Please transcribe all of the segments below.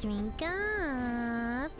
drink up.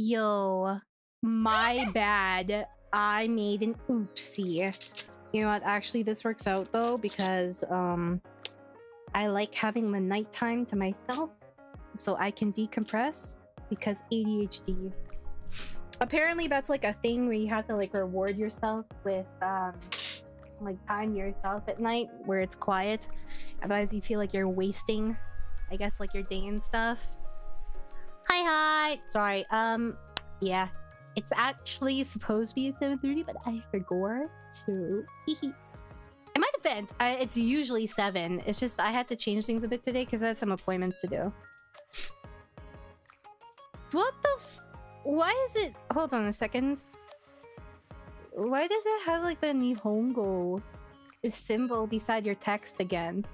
Yo, my bad. I made an oopsie. You know what? Actually, this works out though because I like having the nighttime to myself so I can decompress because ADHD. Apparently, that's like a thing where you have to like reward yourself with like time yourself at night where it's quiet. Otherwise, you feel like you're wasting, I guess, like your day and stuff. Hi. Sorry. Yeah. It's actually supposed to be at 7:30, but I forgot. So, it might have been. It's usually 7. It's just I had to change things a bit today because I had some appointments to do. What the why is it? Hold on a second. Why does it have like the Nihongo symbol beside your text again?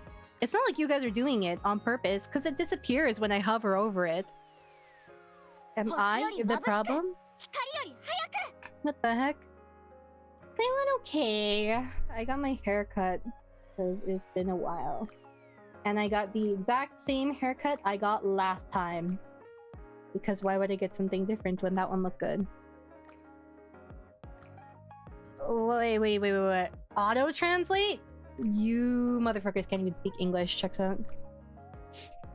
It's not like you guys are doing it on purpose because it disappears when I hover over it. Am I the problem? What the heck? They went okay. I got my hair cut because it's been a while. And I got the exact same haircut I got last time. Because why would I get something different when that one looked good? Wait. Auto translate? You motherfuckers can't even speak English. Checks out.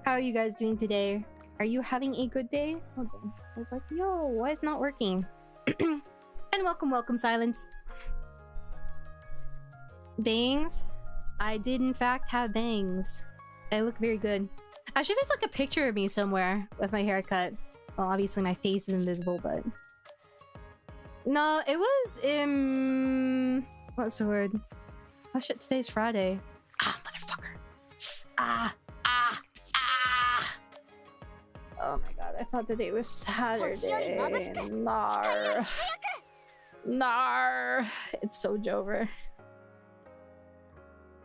How are you guys doing today? Are you having a good day? Hold on. I was like, yo, why is it not working? And welcome, Silence. Bangs? I did in fact have bangs. I look very good. Actually, there's like a picture of me somewhere with my haircut. Well, obviously my face is invisible, but... No, it was, what's the word? Oh shit, today's Friday. Ah, motherfucker. Ah. Oh my god, I thought today was Saturday. Nar. It's so Jover.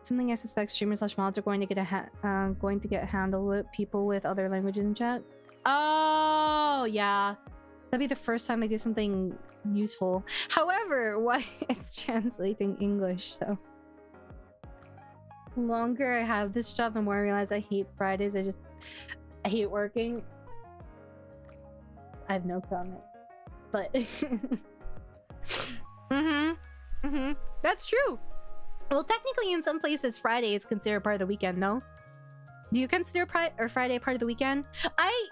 Something I suspect streamers / mods are going to get handled with people with other languages in chat. Oh yeah, that'd be the first time I do something useful. However, why it's translating English, so the longer I have this job, the more I realize I hate Fridays. I hate working. I have no comment, but that's true. Well, technically, in some places, Friday is considered part of the weekend. No, do you consider Friday part of the weekend?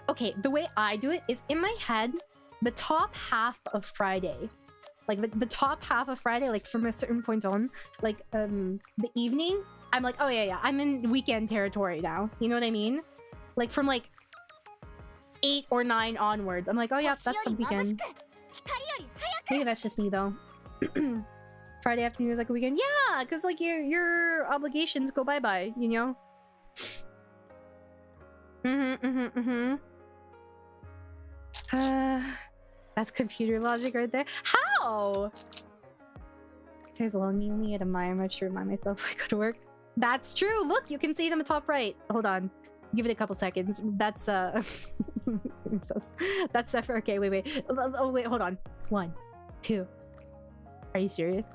Okay. The way I do it is in my head, the top half of Friday, like the top half of Friday, like from a certain point on, like the evening, I'm like, oh yeah, I'm in weekend territory now. You know what I mean? Like from like 8 or 9 onwards, I'm like, oh yeah, that's the weekend. Maybe that's just me though. Friday afternoon is like a weekend. Yeah, because like your obligations go bye-bye, you know? That's computer logic right there. How? Today's long. You only had a Amaya. I'm not sure remind myself I go to work. That's true. Look, you can see it in the top right. Hold on. Give it a couple seconds. That's That's Zephyr. Okay, wait. Oh, wait, hold on. 1, 2. Are you serious?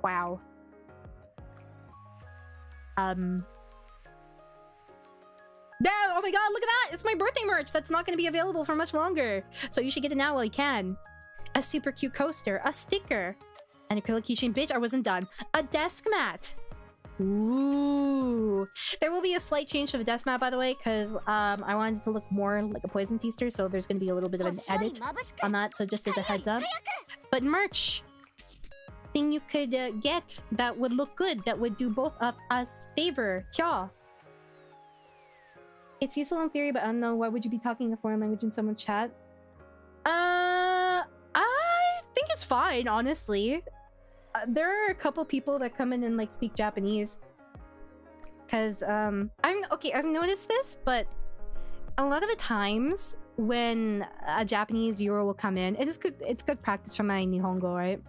Wow. Damn! Oh my god, look at that! It's my birthday merch! That's not going to be available for much longer. So you should get it now while you can. A super cute coaster, a sticker, an acrylic keychain. Bitch, I wasn't done. A desk mat. Ooh. There will be a slight change to the desk mat, by the way, because I wanted it to look more like a poison feaster, so there's going to be a little bit of an edit on that, so just as a heads up. But merch! Thing you could get that would look good, that would do both of us favor. Kya. It's useful in theory, but I don't know. Why would you be talking a foreign language in someone's chat? I think it's fine, honestly. There are a couple people that come in and like speak Japanese. Cause I've noticed this, but a lot of the times when a Japanese viewer will come in, it's good practice for my Nihongo, right?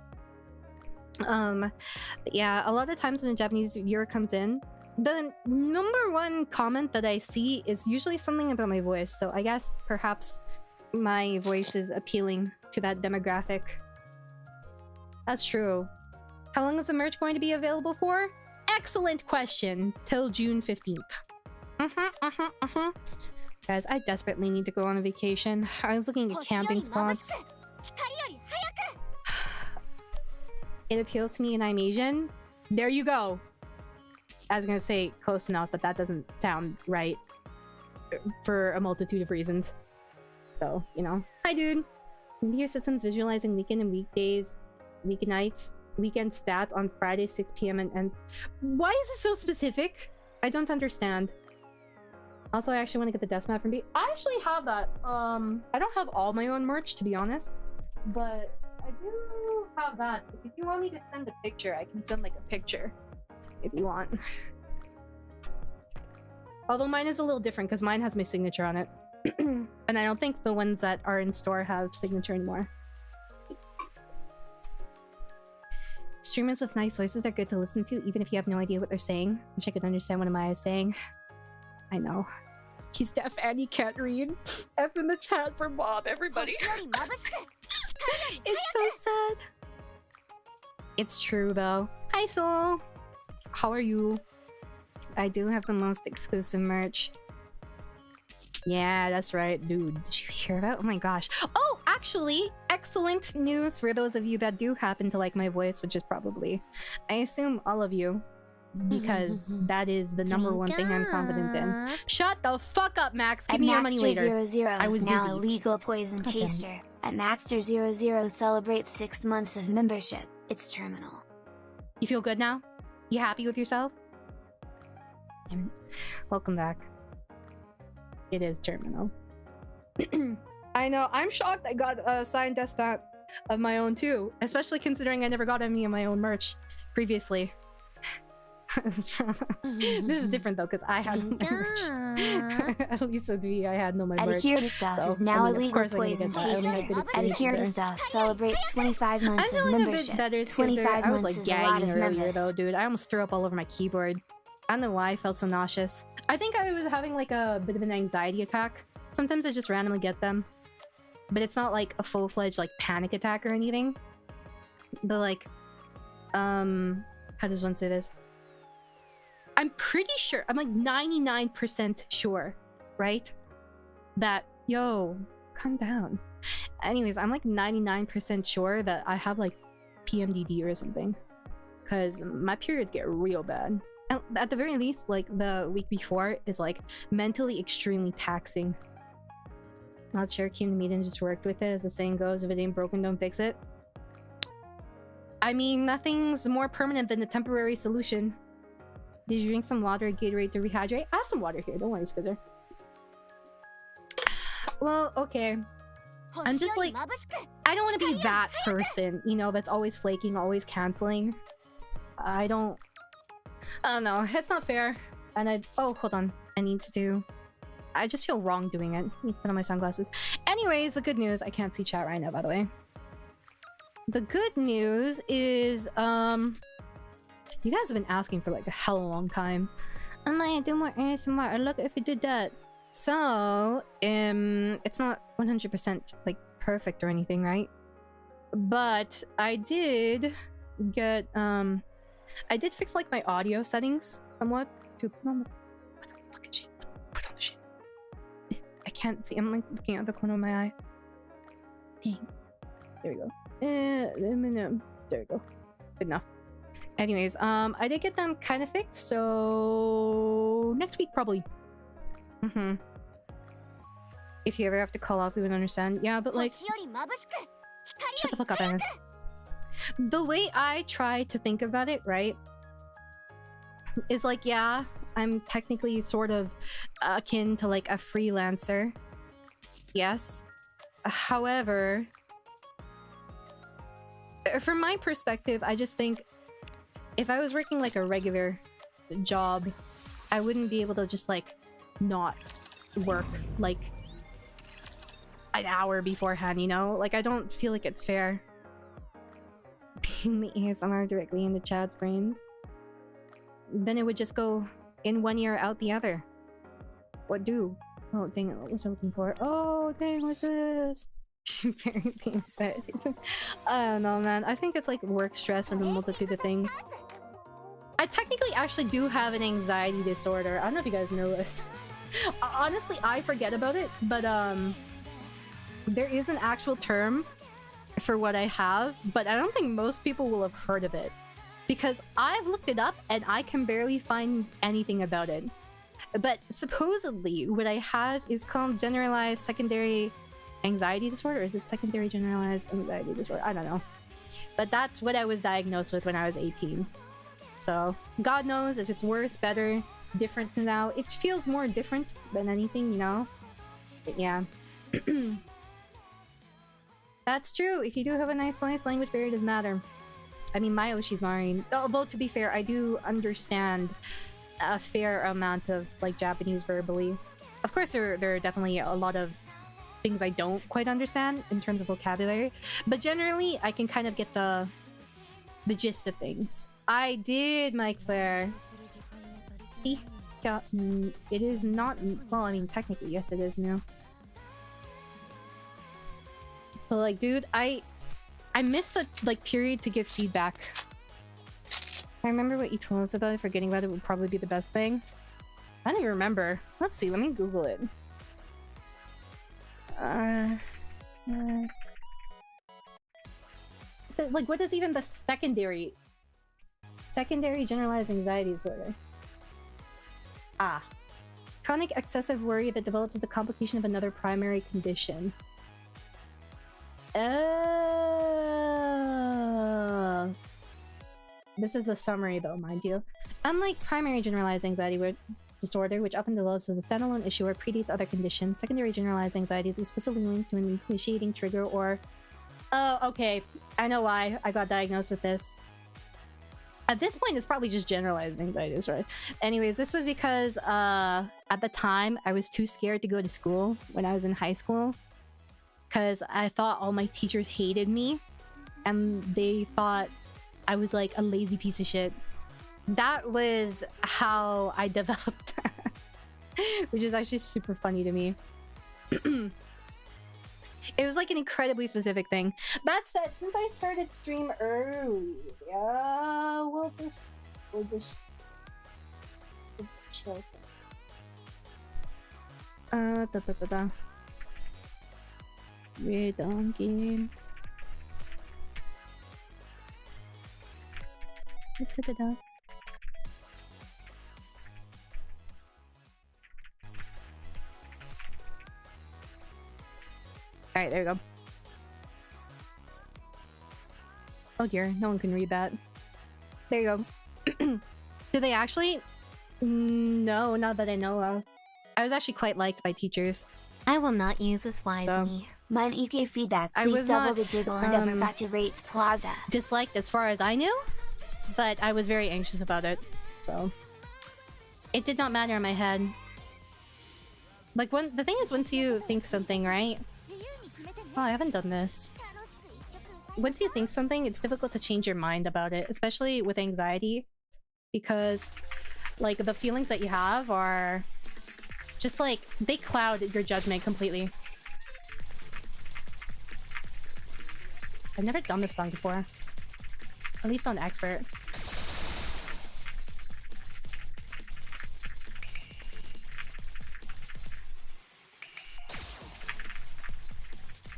Yeah, a lot of times when a Japanese viewer comes in, the number one comment that I see is usually something about my voice. So I guess perhaps my voice is appealing to that demographic. That's true. How long is the merch going to be available for? Excellent question. Till June 15th. Guys, I desperately need to go on a vacation. I was looking at camping spots. It appeals to me and I'm Asian. There you go. I was gonna say close enough, but that doesn't sound right for a multitude of reasons. So, you know. Hi, dude. Computer systems visualizing weekend and weekdays, weeknights, weekend stats on Friday 6 p.m. and why is it so specific? I don't understand. Also, I actually want to get the desk mat from B. I actually have that. I don't have all my own merch, to be honest, but I do have that. If you want me to send a picture, I can send like a picture if you want. Although mine is a little different because mine has my signature on it. And I don't think the ones that are in store have signature anymore. Streamers with nice voices are good to listen to, even if you have no idea what they're saying. Wish I could understand what Amaya is saying. I know. He's deaf and he can't read. F in the chat for Bob, everybody. It's so sad. It's true, though. Hi, Soul. How are you? I do have the most exclusive merch. Yeah, that's right, dude. Did you hear that? Oh my gosh. Oh, actually, excellent news for those of you that do happen to like my voice, which is probably, I assume, all of you, because that is the number one thing I'm confident in. Shut the fuck up, Max. Give me your money later. Maxter00 is now a legal poison taster. At Maxter00 celebrates 6 months of membership. It's terminal. You feel good now? You happy with yourself? Welcome back. It is terminal. I know. I'm shocked I got a signed desktop of my own too, especially considering I never got any of my own merch previously. This is different though, because I had no merch. At least with me, I had no my merch. HEREEEEEEE is now a legal poison taster. HEREEEEEEE celebrates 25 months of membership. 25 I was months like is a lot gagging of earlier members. though, dude. I almost threw up all over my keyboard. I don't know why I felt so nauseous. I think I was having like a bit of an anxiety attack. Sometimes I just randomly get them, but it's not like a full-fledged like panic attack or anything. But like, how does one say this? I'm pretty sure, I'm like 99% sure, right? That, yo, calm down. Anyways, I'm like 99% sure that I have like PMDD or something. Because my periods get real bad. At the very least, like the week before is like mentally extremely taxing. Not sure, came to meet and just worked with it. As the saying goes, if it ain't broken, don't fix it. I mean, nothing's more permanent than a temporary solution. Did you drink some water or Gatorade to rehydrate? I have some water here, don't worry, Skizzer. Well, okay. I'm just like, I don't want to be that person, you know, that's always flaking, always canceling. I don't know, it's not fair. And oh, hold on. I just feel wrong doing it. Let me put on my sunglasses. Anyways, the good news, I can't see chat right now, by the way. The good news is, you guys have been asking for like a hell of a long time. Amaya, do more ASMR. Look, if you did that So, it's not 100% like perfect or anything, right? But I did get I did fix like my audio settings somewhat to put on the fucking shit. Put on the shit. I can't see. I'm like looking at the corner of my eye. Dang. There we go. There we go. Good enough. Anyways, I did get them kind of fixed, so next week probably. If you ever have to call off, we would understand. Yeah, but like, shut the fuck up, Anna. The way I try to think about it, right, is like, yeah, I'm technically sort of akin to like a freelancer. Yes. However, from my perspective, I just think if I was working like a regular job, I wouldn't be able to just like not work like an hour beforehand, you know? Like, I don't feel like it's fair. Being the ASMR directly into Chad's brain. Then it would just go in one ear, out the other. What do? Oh, dang it, what was I looking for? Oh, dang, what's this? Very being said. I don't know, man. I think it's like work stress and a multitude of things. I technically actually do have an anxiety disorder. I don't know if you guys know this. Honestly, I forget about it, but there is an actual term for what I have, but I don't think most people will have heard of it. Because I've looked it up and I can barely find anything about it. But supposedly, what I have is called generalized secondary anxiety disorder. Or is it secondary generalized anxiety disorder? I don't know. But that's what I was diagnosed with when I was 18. So, God knows if it's worse, better, different now. It feels more different than anything, you know? But yeah. That's true. If you do have a nice voice, language barrier doesn't matter. I mean, my Oshi's Marin. Although, to be fair, I do understand a fair amount of, like, Japanese verbally. Of course, there are definitely a lot of things I don't quite understand in terms of vocabulary. But generally, I can kind of get the gist of things. I did, Mike Claire. See? Yeah, it is not... Well, I mean, technically, yes, it is now. But, like, dude, I missed the, like, period to give feedback. I remember what you told us about it. Forgetting about it would probably be the best thing. I don't even remember. Let's see. Let me Google it. Like, what is even the secondary generalized anxiety disorder? Ah. Chronic excessive worry that develops as a complication of another primary condition. This is a summary though, mind you. Unlike primary generalized anxiety disorder, which often develops as a standalone issue or predates other conditions, secondary generalized anxiety is explicitly linked to an initiating trigger or... Oh, okay. I know why I got diagnosed with this. At this point, it's probably just generalized anxiety disorder. Anyways, this was because at the time, I was too scared to go to school when I was in high school. Because I thought all my teachers hated me. And they thought I was like a lazy piece of shit. That was how I developed that. Which is actually super funny to me. It was like an incredibly specific thing. That said, since I started stream early, we'll just chill. We're done game. Alright, there we go. Oh dear, no one can read that. There you go. Did they actually? No, not that I know of. I was actually quite liked by teachers. I will not use this wisely. My NIKKE feedback, please double the jiggle and uppercut to rates plaza. Disliked as far as I knew, but I was very anxious about it, so it did not matter in my head. Like, the thing is, once you think something, right? Oh, I haven't done this. Once you think something, it's difficult to change your mind about it, especially with anxiety, because like the feelings that you have are just like they cloud your judgment completely. I've never done this song before. At least on expert.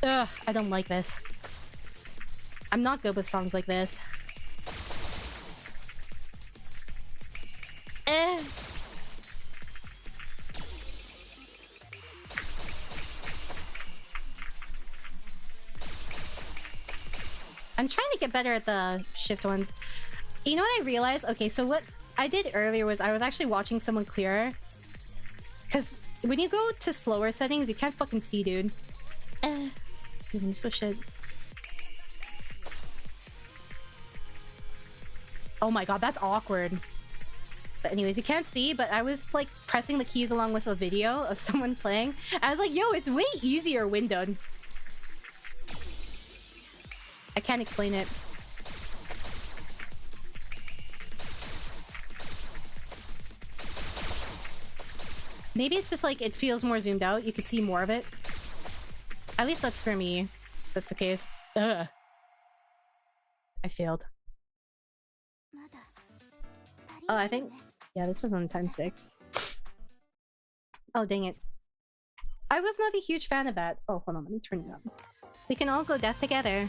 Ugh, I don't like this. I'm not good with songs like this. I'm trying to get better at the shift ones. You know what I realized? Okay, so what I did earlier was I was actually watching someone clear. Because when you go to slower settings, you can't fucking see, dude. Dude, I'm so shit. Oh my god, that's awkward. But anyways, you can't see, but I was like pressing the keys along with a video of someone playing. I was like, yo, it's way easier windowed. I can't explain it. Maybe it's just like it feels more zoomed out. You can see more of it. At least that's for me. If that's the case. Ugh. I failed. Oh, I think... Yeah, this was on time 6. Oh, dang it. I was not a huge fan of that. Oh, hold on. Let me turn it up. We can all go death together.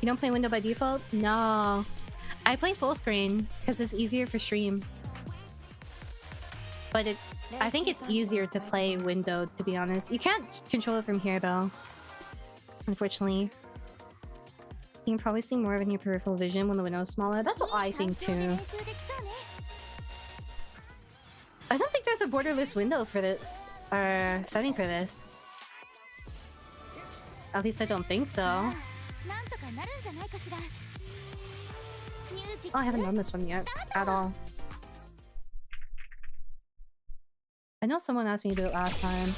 You don't play window by default? No. I play full screen because it's easier for stream. But I think it's easier to play window, to be honest. You can't control it from here, though. Unfortunately. You can probably see more of it in your peripheral vision when the window is smaller. That's what I think, too. I don't think there's a borderless window for this. Or setting for this. At least I don't think so. Oh, I haven't done this one yet. At all. I know someone asked me to do it last time.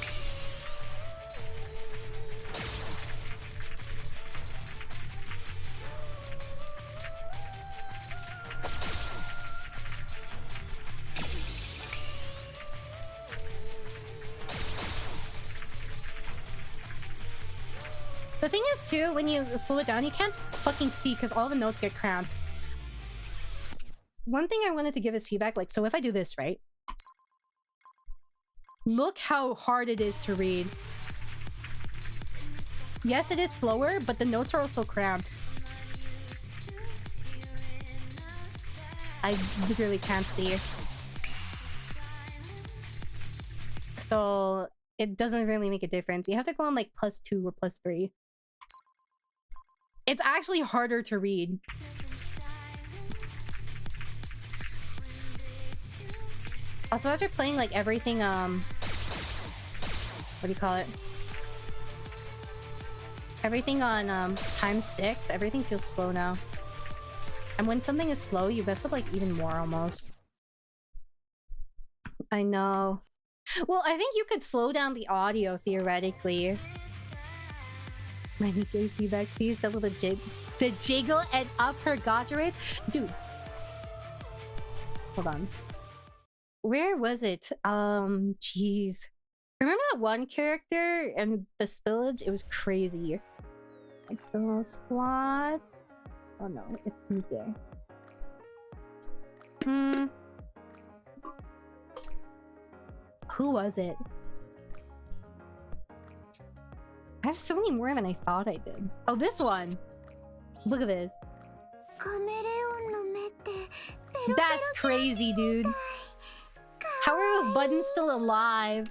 The thing is, too, when you slow it down, you can't fucking see because all the notes get cramped. One thing I wanted to give as feedback, like, so if I do this, right? Look how hard it is to read. Yes, it is slower, but the notes are also cramped. I literally can't see. So it doesn't really make a difference. You have to go on like +2 or +3. It's actually harder to read. Also, after playing like everything, what do you call it? Everything on ×6, everything feels slow now. And when something is slow, you mess up like even more almost. I know. Well, I think you could slow down the audio theoretically. My NIKKE feedback, please double the jiggle and up her gacha rate. Dude. Hold on. Where was it? Jeez. Remember that one character in the spillage? It was crazy. External squad. Oh no, it's NIKKE. Who was it? I have so many more than I thought I did. Oh, this one! Look at this. That's crazy, dude. How are those buttons still alive?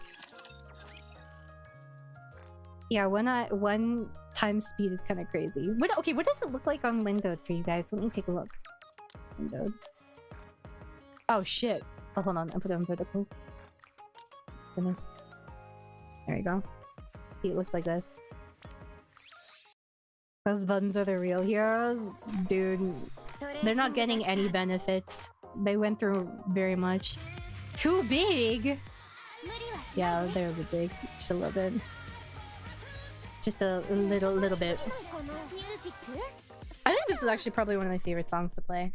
Yeah, one time speed is kind of crazy. Okay, what does it look like on windowed for you guys? Let me take a look. Windowed. Oh shit. Oh, hold on. I put it on vertical. Sinus. There you go. See, it looks like this. Those buttons are the real heroes? Dude, they're not getting any benefits. They went through very much. Too big? Yeah, they're a bit big. Just a little bit. Just a little bit. I think this is actually probably one of my favorite songs to play.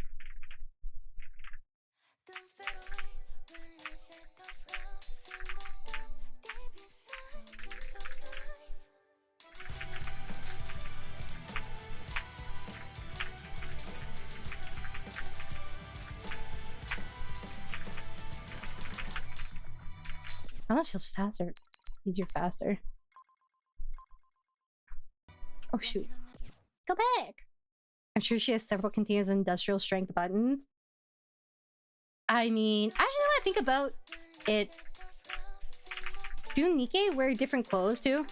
How much feels faster? Easier, faster. Oh shoot. Go back! I'm sure she has several containers of industrial strength buttons. I mean, actually, when I think about it, do NIKKE wear different clothes too?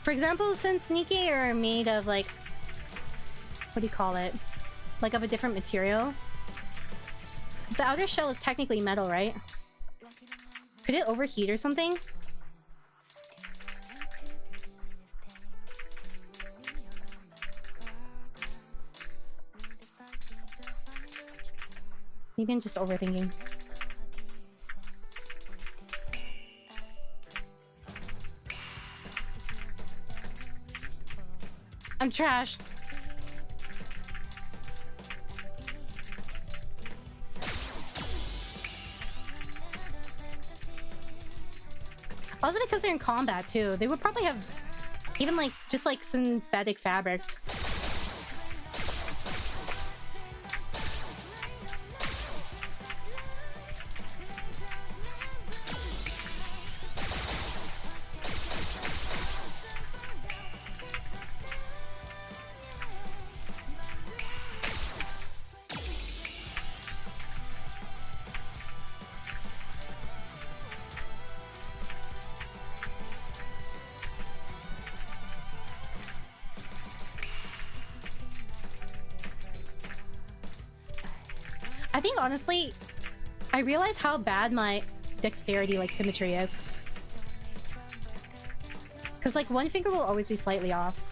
For example, since NIKKE are made of like, what do you call it? Like of a different material. The outer shell is technically metal, right? Could it overheat or something? Maybe I'm just overthinking. I'm trash. Also because they're in combat too. They would probably have even like just like synthetic fabrics. I think honestly, I realize how bad my dexterity like symmetry is. Cause like one finger will always be slightly off.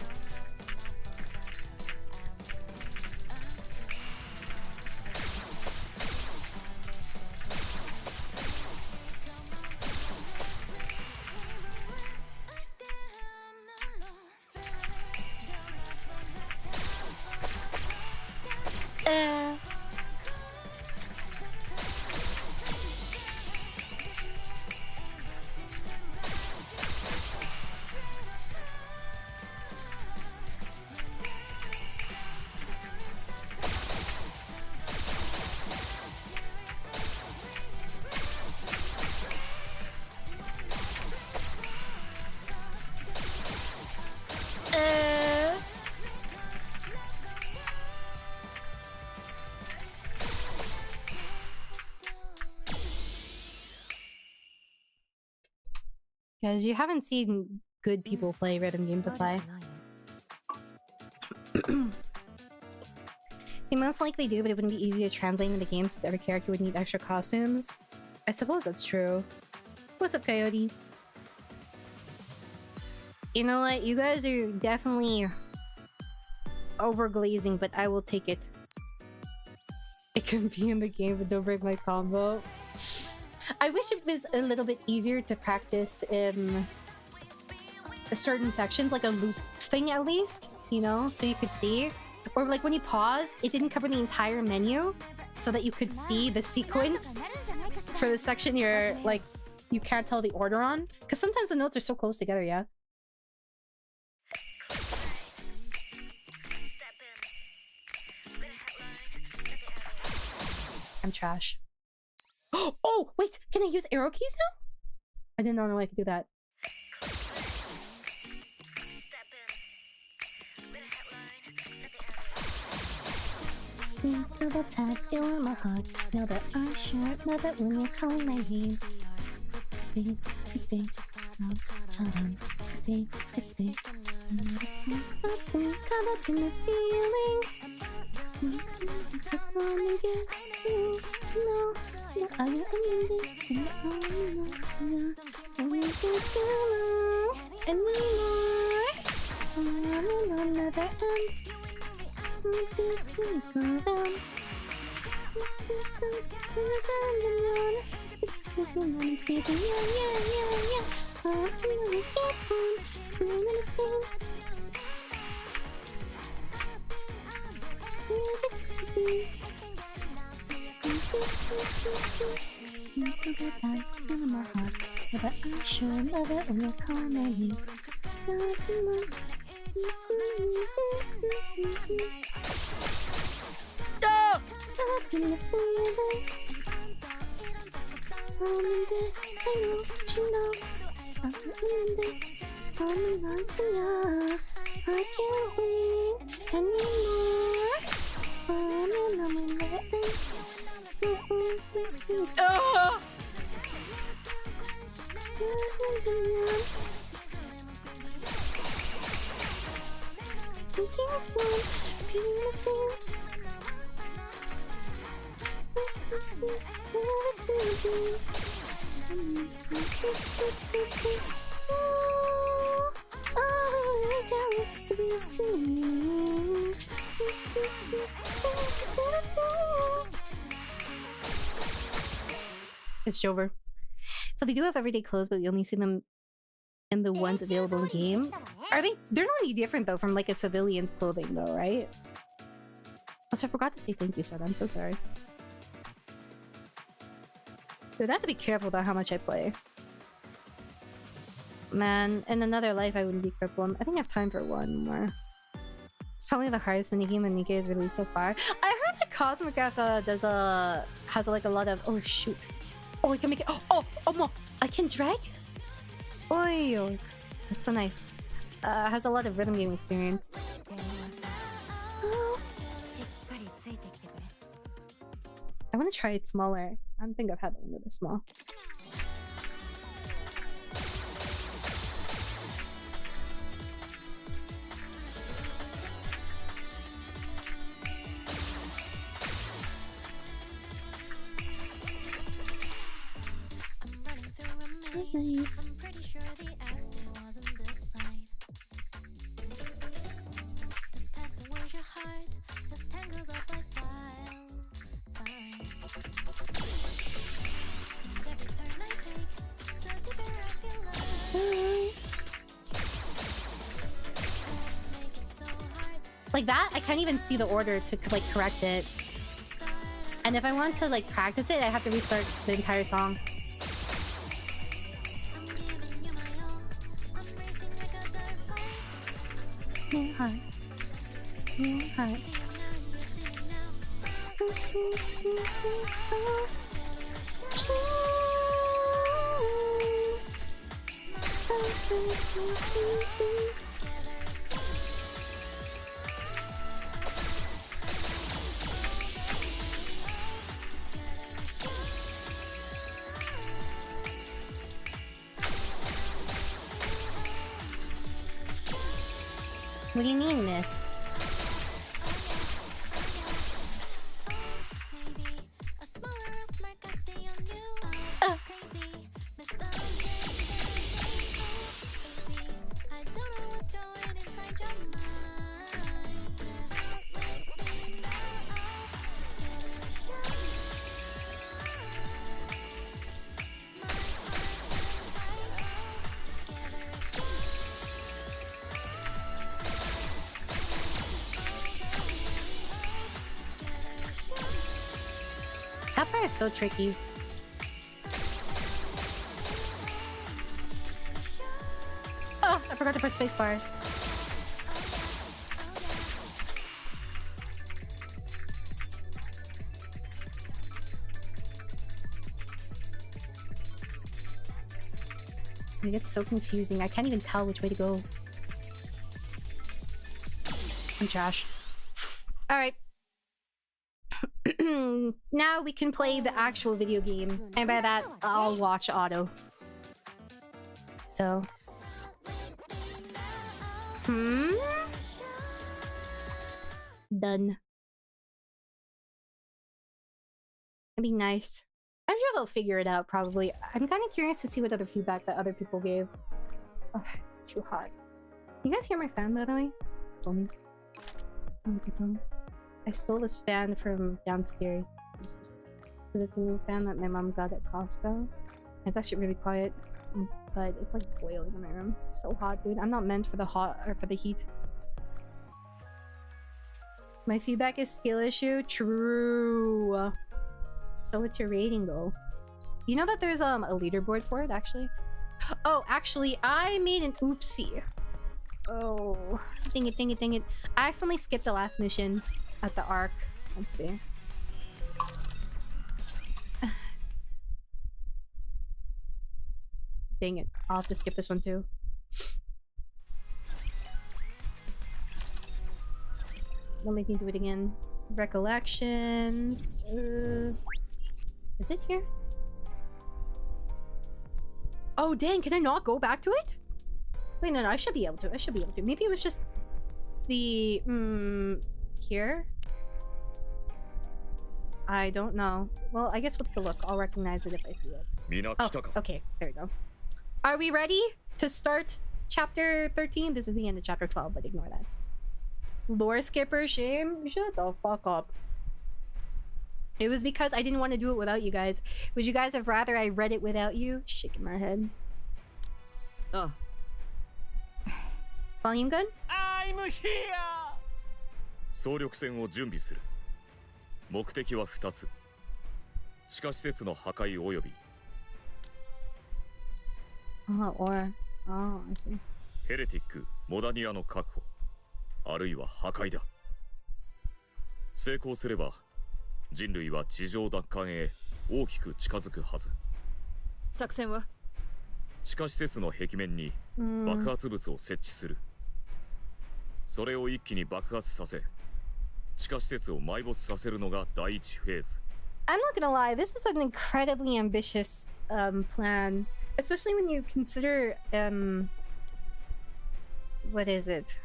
Because you haven't seen good people play rhythm games this way. They most likely do, but it wouldn't be easy to translate into the game since every character would need extra costumes. I suppose that's true. What's up, Coyote? You know what? You guys are definitely overglazing, but I will take it. It can be in the game, but don't break my combo. I wish it was a little bit easier to practice in certain sections, like a loop thing at least, you know, so you could see. Or like when you pause, it didn't cover the entire menu, so that you could see the sequence for the section you're like, you can't tell the order on. Because sometimes the notes are so close together, yeah? I'm trash. Oh, wait! Can I use arrow keys now? I did not know I could do that. Feel the tattoo on my heart. Feel the shirt. Love it when you call my name. Big, big, big. Big, big, big. Come up in the ceiling. No. Are you but I sure love it when you call my name. No! I can't wait anymore. Oh! It's over. So they do have everyday clothes, but you only see them in the ones available in game. Are they? They're not any different though from like a civilian's clothing though, right? Also, I forgot to say thank you, Seth. I'm so sorry. Dude, I have to be careful about how much I play. Man, in another life I wouldn't be crippled. I think I have time for one more. It's probably the hardest minigame that NIKKE has released so far. I heard that Cosmic Alpha has like a lot of... Oh shoot. Oh, I can make it... Oh, I can drag? Oh, that's so nice. Has a lot of rhythm game experience. I want to try it smaller. I don't think I've had one that is small. Nice. Like that, I can't even see the order to like correct it. And if I want to like practice it, I have to restart the entire song. What do you mean, miss? That part is so tricky. Oh, I forgot to press spacebar. It gets so confusing. I can't even tell which way to go. I'm trash. All right. Now we can play the actual video game, and by that I'll watch auto. So done. That'd be nice. I'm sure they'll figure it out probably. I'm kind of curious to see what other feedback that other people gave. Oh, it's too hot. You guys hear my fan, by the way? Don't. I stole this fan from downstairs. This new fan that my mom got at Costco. It's actually really quiet, but it's like boiling in my room. It's so hot, dude. I'm not meant for the hot or for the heat. My feedback is skill issue. True. So what's your rating though? You know that there's a leaderboard for it actually? Oh, actually, I made an oopsie. Oh, dang it, dang it, dang it. I accidentally skipped the last mission at the Ark. Let's see. Dang it. I'll have to skip this one too. Don't make me do it again. Recollections. Is it here? Oh, dang. Can I not go back to it? Wait, no, I should be able to. I should be able to. Maybe it was just the... here? I don't know. Well, I guess we'll take a look. I'll recognize it if I see it. Oh, okay. There we go. Are we ready to start chapter 13? This is the end of chapter 12, but ignore that. Lore skipper, shame? Shut the fuck up. It was because I didn't want to do it without you guys. Would you guys have rather I read it without you? Shaking my head. Oh. Volume good? I'm here! 総力戦を準備する。目的は2つ。地下施設の破壊及び or... Oh, I see. ヘレティック・モダニアの確保、あるいは破壊だ。成功すれば、人類は地上奪還へ大きく近づくはず。作戦は？地下施設の壁面に爆発物を設置する。それを一気に爆発させ、地下施設を埋没させるのが第一フェーズ。I'm not gonna lie, this is an incredibly ambitious plan. Especially when you consider, what is it?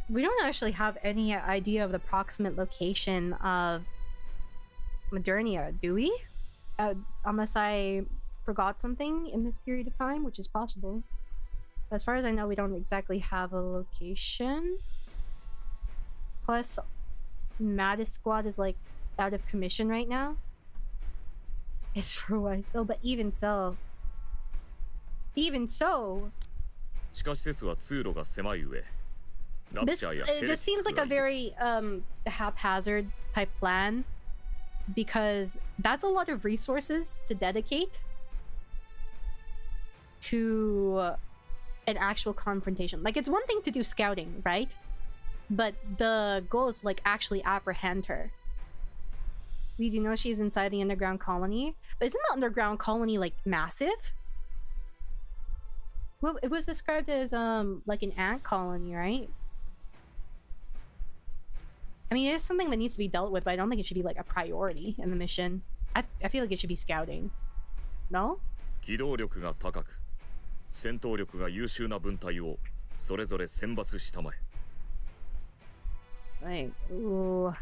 We don't actually have any idea of the approximate location of Modernia, do we? Unless I forgot something in this period of time, which is possible. As far as I know, we don't exactly have a location. Plus, Mattis Squad is like out of commission right now. It's for what? Oh, but even so. Even so. This it just seems like a very haphazard type plan, because that's a lot of resources to dedicate to an actual confrontation. Like, it's one thing to do scouting, right? But the goal is like actually apprehend her. We do know she's inside the underground colony, but isn't the underground colony like massive? Well, it was described as like an ant colony, right? I mean, it is something that needs to be dealt with, but I don't think it should be like a priority in the mission. I feel like it should be scouting. No? 機動力が高く、戦闘力が優秀な分隊をそれぞれ選抜したまえ。Like, ooh.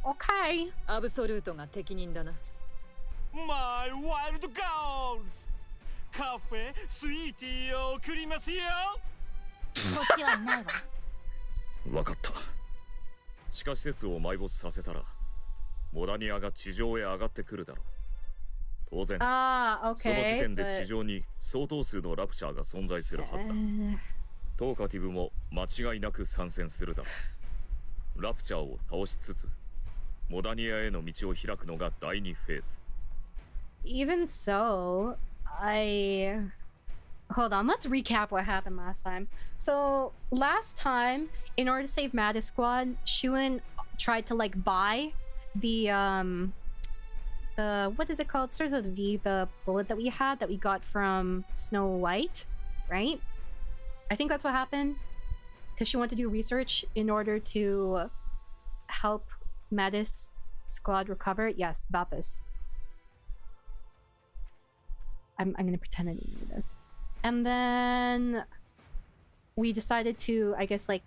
Okay. アブソルートが適任だな。My wild girls! カフェ、スイーティーを送りますよ。こっちはないわ。わかった。地下施設を埋没させたら、モダニアが地上へ上がってくるだろう。当然、その時点で地上に相当数のラプチャーが存在するはずだ。トーカティブも間違いなく参戦するだろう。ラプチャーを倒しつつ、モダニアへの道を開くのが第2フェーズ。Even so, Hold on, let's recap what happened last time. So, last time, in order to save Mattis Squad, Shuin tried to, like, buy the, what is it called? It starts with a V, the bullet that we had that we got from Snow White, right? I think that's what happened. Because she wanted to do research in order to help Mattis Squad recover. Yes, Vapus. I'm gonna pretend I didn't do this. And then we decided to, I guess, like,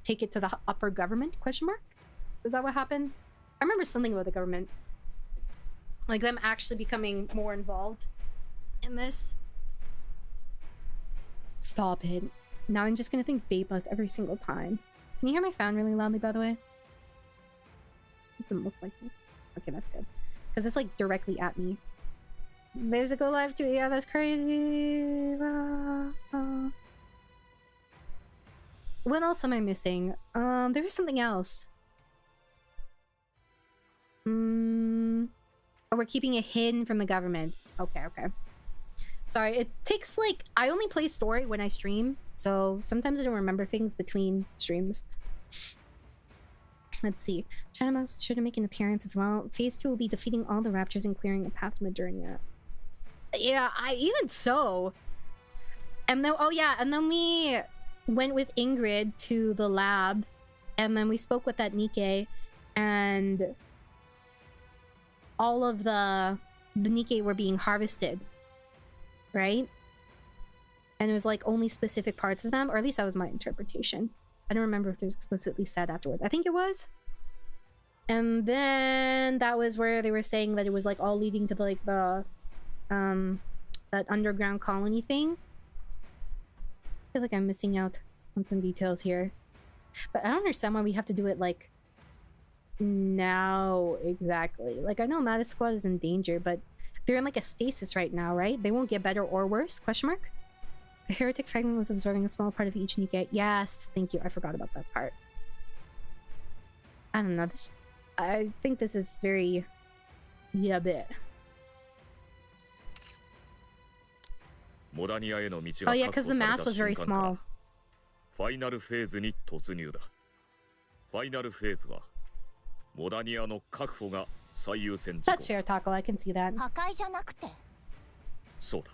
take it to the upper government, question mark? Is that what happened? I remember something about the government. Like, them actually becoming more involved in this. Stop it. Now I'm just gonna think vape buzz every single time. Can you hear my fan really loudly, by the way? It doesn't look like it. Okay, that's good. Because it's, like, directly at me. There's a go live too. Yeah, that's crazy. What else am I missing? There was something else. Oh, we're keeping it hidden from the government. Okay, okay. Sorry, it takes like... I only play story when I stream, so sometimes I don't remember things between streams. Let's see. China Mouse is sure to make an appearance as well. Phase 2 will be defeating all the raptors and clearing a path to Modernia. Yeah, even so. And then, oh yeah, and then we went with Ingrid to the lab, and then we spoke with that NIKKE, and all of the NIKKE were being harvested, right? And it was like only specific parts of them, or at least that was my interpretation. I don't remember if it was explicitly said afterwards. I think it was. And then that was where they were saying that it was like all leading to like the that underground colony thing. I feel like I'm missing out on some details here. But I don't understand why we have to do it like now exactly. Like I know Mattis Squad is in danger, but they're in like a stasis right now, right? They won't get better or worse? Question mark? A heretic fragment was absorbing a small part of each NIKKE. Yes, thank you. I forgot about that part. I don't know. I think this is very... yeah, bit. Oh yeah, because the mass was very small. Final phase に突入だ。Final phase はモダニアの確保が最優先事項。 That's fair, Taco. I can see that. 破壊じゃなくて。そうだ。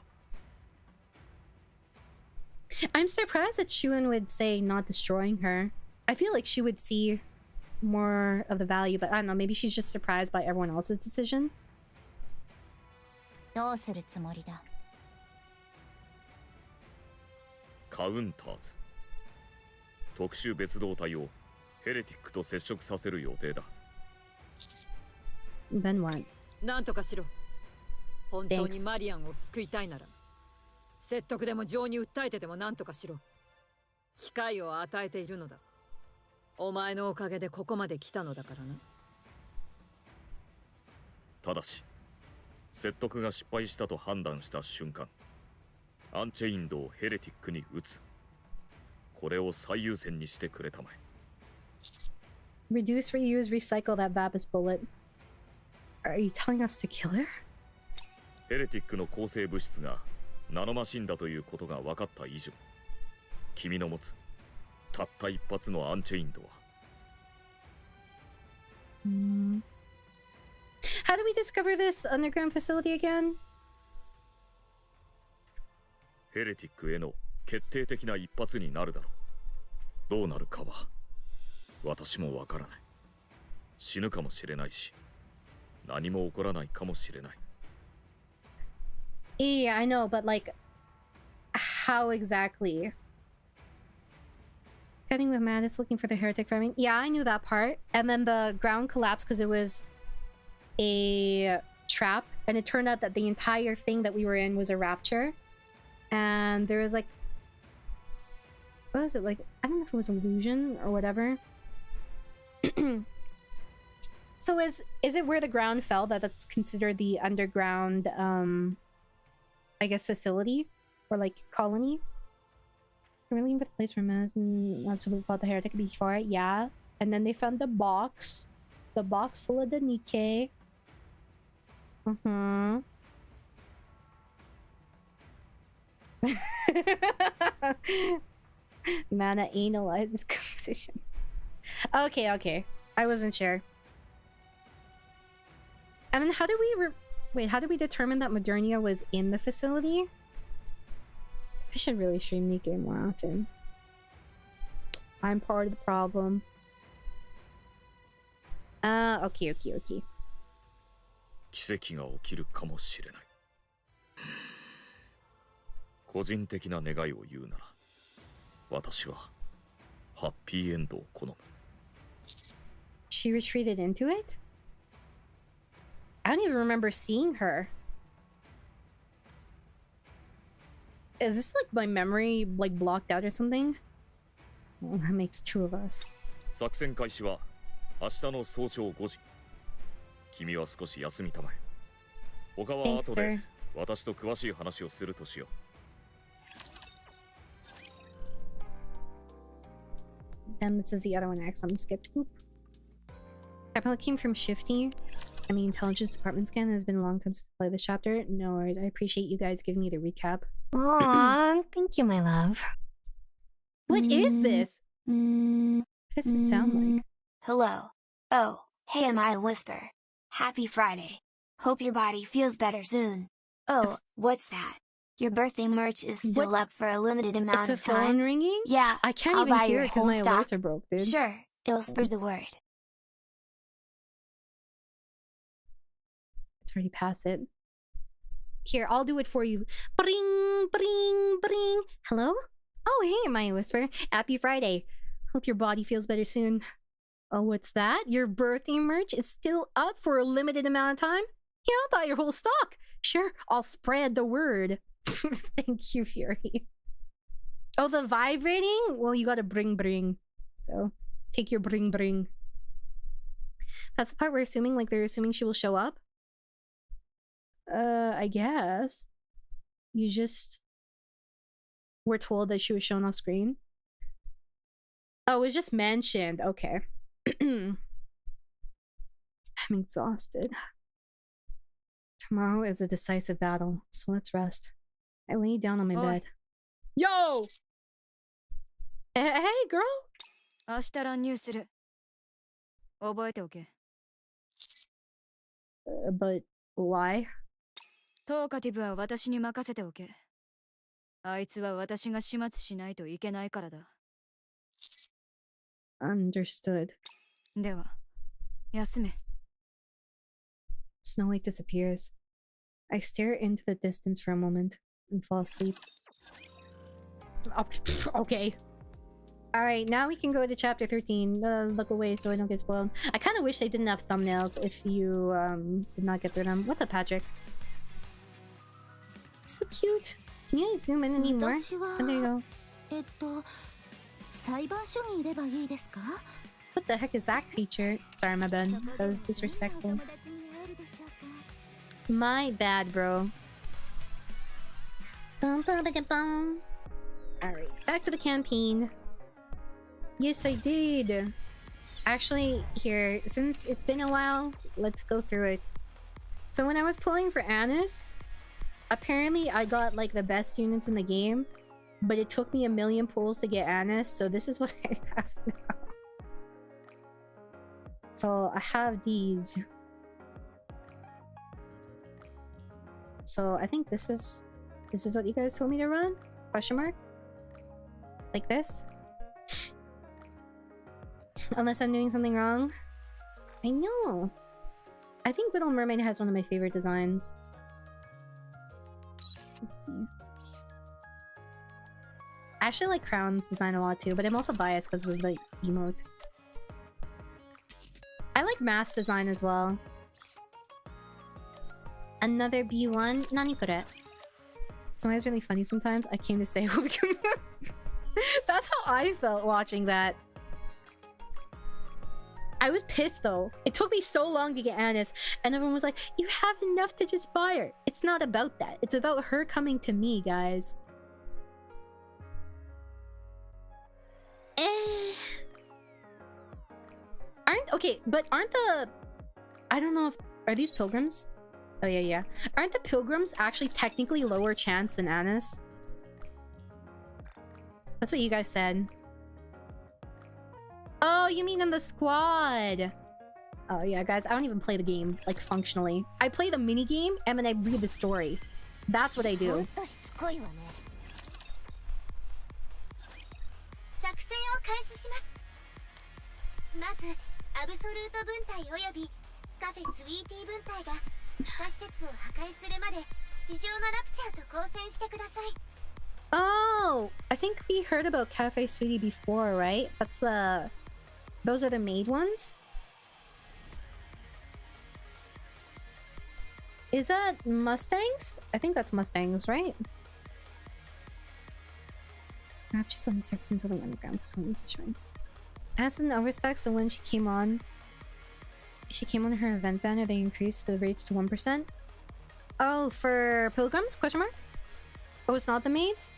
I'm surprised that Shuin would say not destroying her. I feel like she would see more of the value, but I don't know, maybe she's just surprised by everyone else's decision. どうするつもりだ。カウンターズ。特殊別動隊をヘレティックと接触させる予定だ。Then what? なんとかしろ。本当にマリアンを救いたいなら。説得でも情に訴えてでも何とかしろ。機会を与えているのだ。お前のおかげでここまで来たのだからな。ただし、説得が失敗したと判断した瞬間、アンチェインドをヘレティックに撃つ。これを最優先にしてくれたまえ。Reduce, reuse, recycle that Vapus bullet. Are you telling us to kill her? ヘレティックの構成物質がナノマシンだということが分かった以上、君の持つたった一発のアンチェインドは。How do we discover this underground facility again? ヘレティックへの決定的な一発になるだろう。どうなるかは私もわからない。死ぬかもしれないし、何も起こらないかもしれない。Yeah, I know, but like, how exactly? Scouting with Mattis looking for the heretic farming. Yeah, I knew that part. And then the ground collapsed because it was a trap, and it turned out that the entire thing that we were in was a rapture. And there was like, what was it like? I don't know if it was illusion or whatever. So is it where the ground fell that's considered the underground I guess facility or like colony? We're looking for the place where Maz and absolutely fought the heretic before. Yeah, and then they found the box full of the NIKKE. Mana analyzes composition. Okay. I wasn't sure. And then how do we wait, how do we determine that Modernia was in the facility? I should really stream NIKKE more often. I'm part of the problem. Okay. 奇跡が起きるかもしれない。個人的な願いを言うなら、私はハッピーエンドを好む。She retreated into it? I don't even remember seeing her. Is this like my memory like blocked out or something? Well, that makes two of us. 作戦開始は明日の早朝5時。君は少し休みたまえ。他は後で私と詳しい話をするとしよう。 Then this is the other one I accidentally skipped. Oop. I probably came from Shifty. I mean, Intelligence Department scan has been a long time since I played this chapter. No worries. I appreciate you guys giving me the recap. Aww, thank you, my love. What is this? What does this sound like? Hello, Oh, hey Amaya Whisper. Happy Friday. Hope your body feels better soon. Oh, what's that? Your birthday merch is still up for a limited amount of time? It's a phone ringing? Yeah, I can't I'll even buy hear your it because whole my stock. alerts are broke, dude. Sure, it'll spread the word. It's already past it. Here, I'll do it for you. Bring, bring, bring. Hello? Oh, hey, Amaya Whisper. Happy Friday. Hope your body feels better soon. Oh, what's that? Your birthday merch is still up for a limited amount of time? Yeah, I'll buy your whole stock. Sure, I'll spread the word. Thank you, Fury. Oh, the vibrating? Well, you gotta bring. So, take your bring. That's the part we're assuming, like, they're assuming she will show up? I guess. You just were told that she was shown off screen? Oh, it was just mentioned. Okay. I'm exhausted. Tomorrow is a decisive battle, so let's rest. I lay down on my bed. Yo! Hey, girl! But why? トーカティブは私に任せておけ。あいつは私が始末しないといけないからだ。Understood. では、休め。Snow Lake disappears. I stare into the distance for a moment and fall asleep. Okay. Alright, now we can go to chapter 13. Look away so I don't get spoiled. I kind of wish they didn't have thumbnails if you did not get through them. What's up, Patrick? So cute. Can you zoom in any more? Oh, there you go. What the heck is that creature? Sorry, my bad. That was disrespectful. My bad, bro. Alright, back to the campaign. Yes, I did. Actually, here, since it's been a while, let's go through it. So when I was pulling for Annis, apparently I got like the best units in the game, but it took me 1,000,000 pulls to get Annis, so this is what I have now. So I have these. So I think this is what you guys told me to run? Question mark? Like this? Unless I'm doing something wrong. I know. I think Little Mermaid has one of my favorite designs. Let's see. I actually like Crown's design a lot too, but I'm also biased because of the emote. I like Mask's design as well. Another B1. Nani kore? So it's really funny sometimes. I came to say that's how I felt watching that. I was pissed though. It took me so long to get Annis, and everyone was like, you have enough to just buy her. It's not about that. It's about her coming to me, guys. Aren't the... I don't know if... Are these pilgrims? Oh yeah. Aren't the pilgrims actually technically lower chance than Annis? That's what you guys said. Oh, you mean in the squad? Oh yeah, guys, I don't even play the game, like, functionally. I play the minigame, and then I read the story. That's what I do. Oh, I think we heard about Cafe Sweetie before, right? That's the... Those are the maid ones? Is that Mustangs? I think that's Mustangs, right? Wrap just on sex into the underground because someone's showing. As in overspec, so when she came on her event banner, they increased the rates to 1%. Oh, for pilgrims? Question mark? Oh, it's not the maids?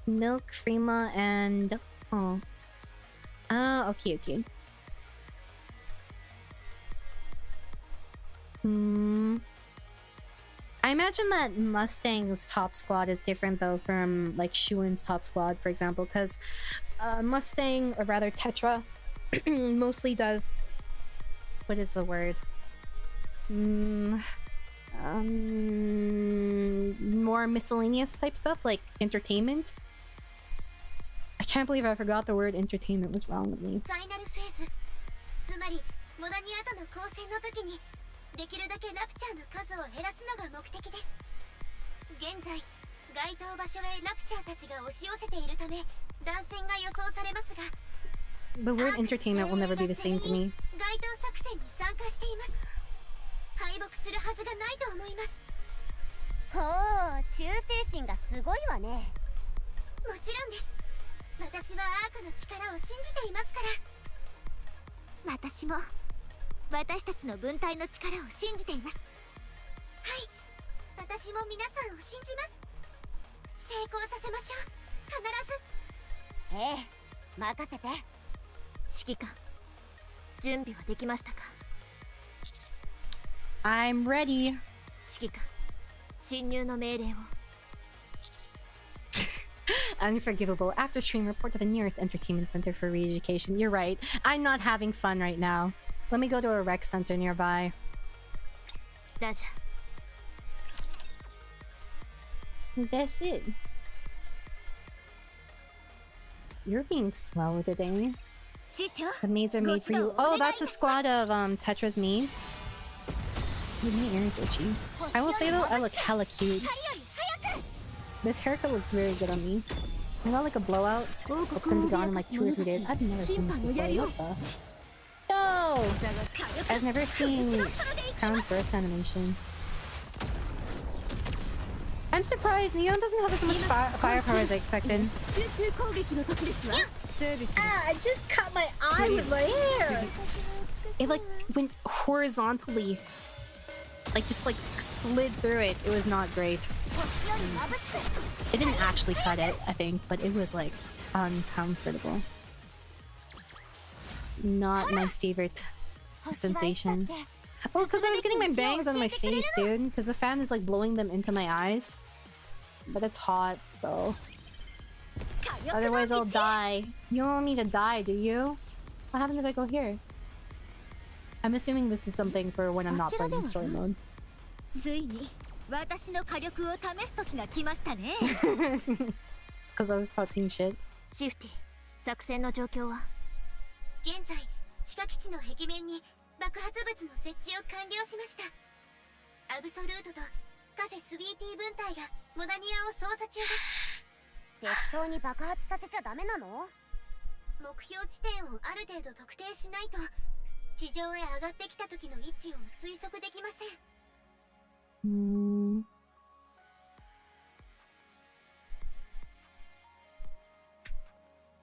Milk, Freema, and... Oh. Ah, okay. I imagine that Mustang's top squad is different though from like Shuin's top squad, for example, because Mustang, or rather Tetra, mostly does... What is the word? More miscellaneous type stuff, like entertainment. I can't believe I forgot the word entertainment was wrong with me. The word entertainment will never be the same to me. ほう、忠誠心がすごいわね。もちろんです。私はアークの力を信じていますから。私も私たちの分隊の力を信じています。はい、私も皆さんを信じます。成功させましょう。必ず。ええ、任せて。指揮官、準備はできましたか？ I'm ready. 指揮官、侵入の命令を。Unforgivable. After stream, report to the nearest entertainment center for re-education. You're right. I'm not having fun right now. Let me go to a rec center nearby. Raja. That's it. You're being slow today. The maids are made for you. Oh, that's a squad of Tetra's maids. My ear is itchy. I will say though, I look hella cute. This haircut looks very good on me. I got like a blowout. It's gonna be gone in like 2 or 3 days. I've never seen this before. What the? No! I've never seen Crown's birth animation. I'm surprised Neon doesn't have as much firepower as I expected. I just cut my eye with my hair! It like went horizontally. Like just like slid through it. It was not great. It didn't actually cut it, I think, but it was like uncomfortable. Not my favorite sensation. Well, because I was getting my bangs on my face, dude. Because the fan is like blowing them into my eyes. But it's hot, so... Otherwise I'll die. You don't want me to die, do you? What happens if I go here? I'm assuming this is something for when I'm not playing in story mode. Because I was talking shit. シフティ、作戦の状況は？現在、地下基地の壁面に爆発物の設置を完了しました。アブソルートとカフェスウィーティー分隊がモダニアを捜査中です。適当に爆発させちゃダメなの？目標地点をある程度特定しないと地上へ上がってきた時の位置を推測できません。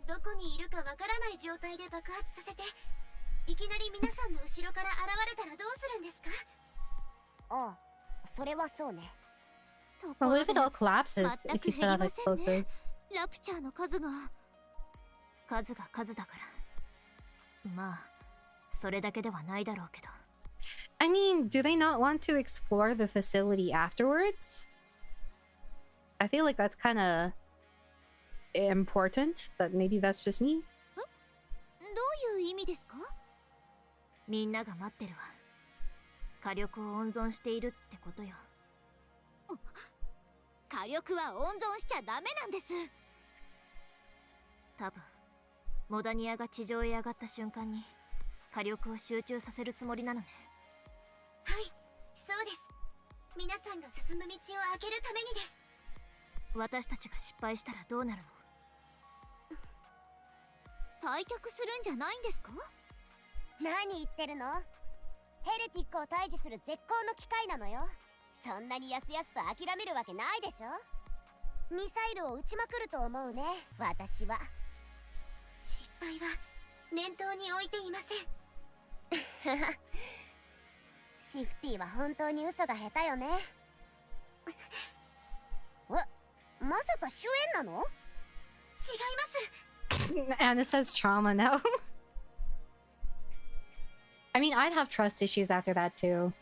どこにいるかわからない状態で爆発させて、いきなり皆さんの後ろから現れたらどうするんですか？ああ、それはそうね。Well, what if it all collapses if you set off explosives? ラプチャーの数が数だから。まあ、それだけではないだろうけど。I mean, do they not want to explore the facility afterwards? I feel like that's kind of important, but maybe that's just me. どういう意味ですか？みんなが待ってるわ。火力を温存しているってことよ。火力は温存しちゃダメなんです。多分モダニアが地上へ上がった瞬間に火力を集中させるつもりなのね。はい、そうです。皆さんが進む道を開けるためにです。私たちが失敗したらどうなるの？退却するんじゃないんですか？何言ってるの？ヘレティックを退治する絶好の機会なのよ。そんなにやすやすと諦めるわけないでしょ。ミサイルを撃ちまくると思うね、私は。失敗は念頭に置いていません。シフティは本当に嘘が下手よね。まさか主演なの？違います。Anna says trauma now. I mean, I'd have trust issues after that too.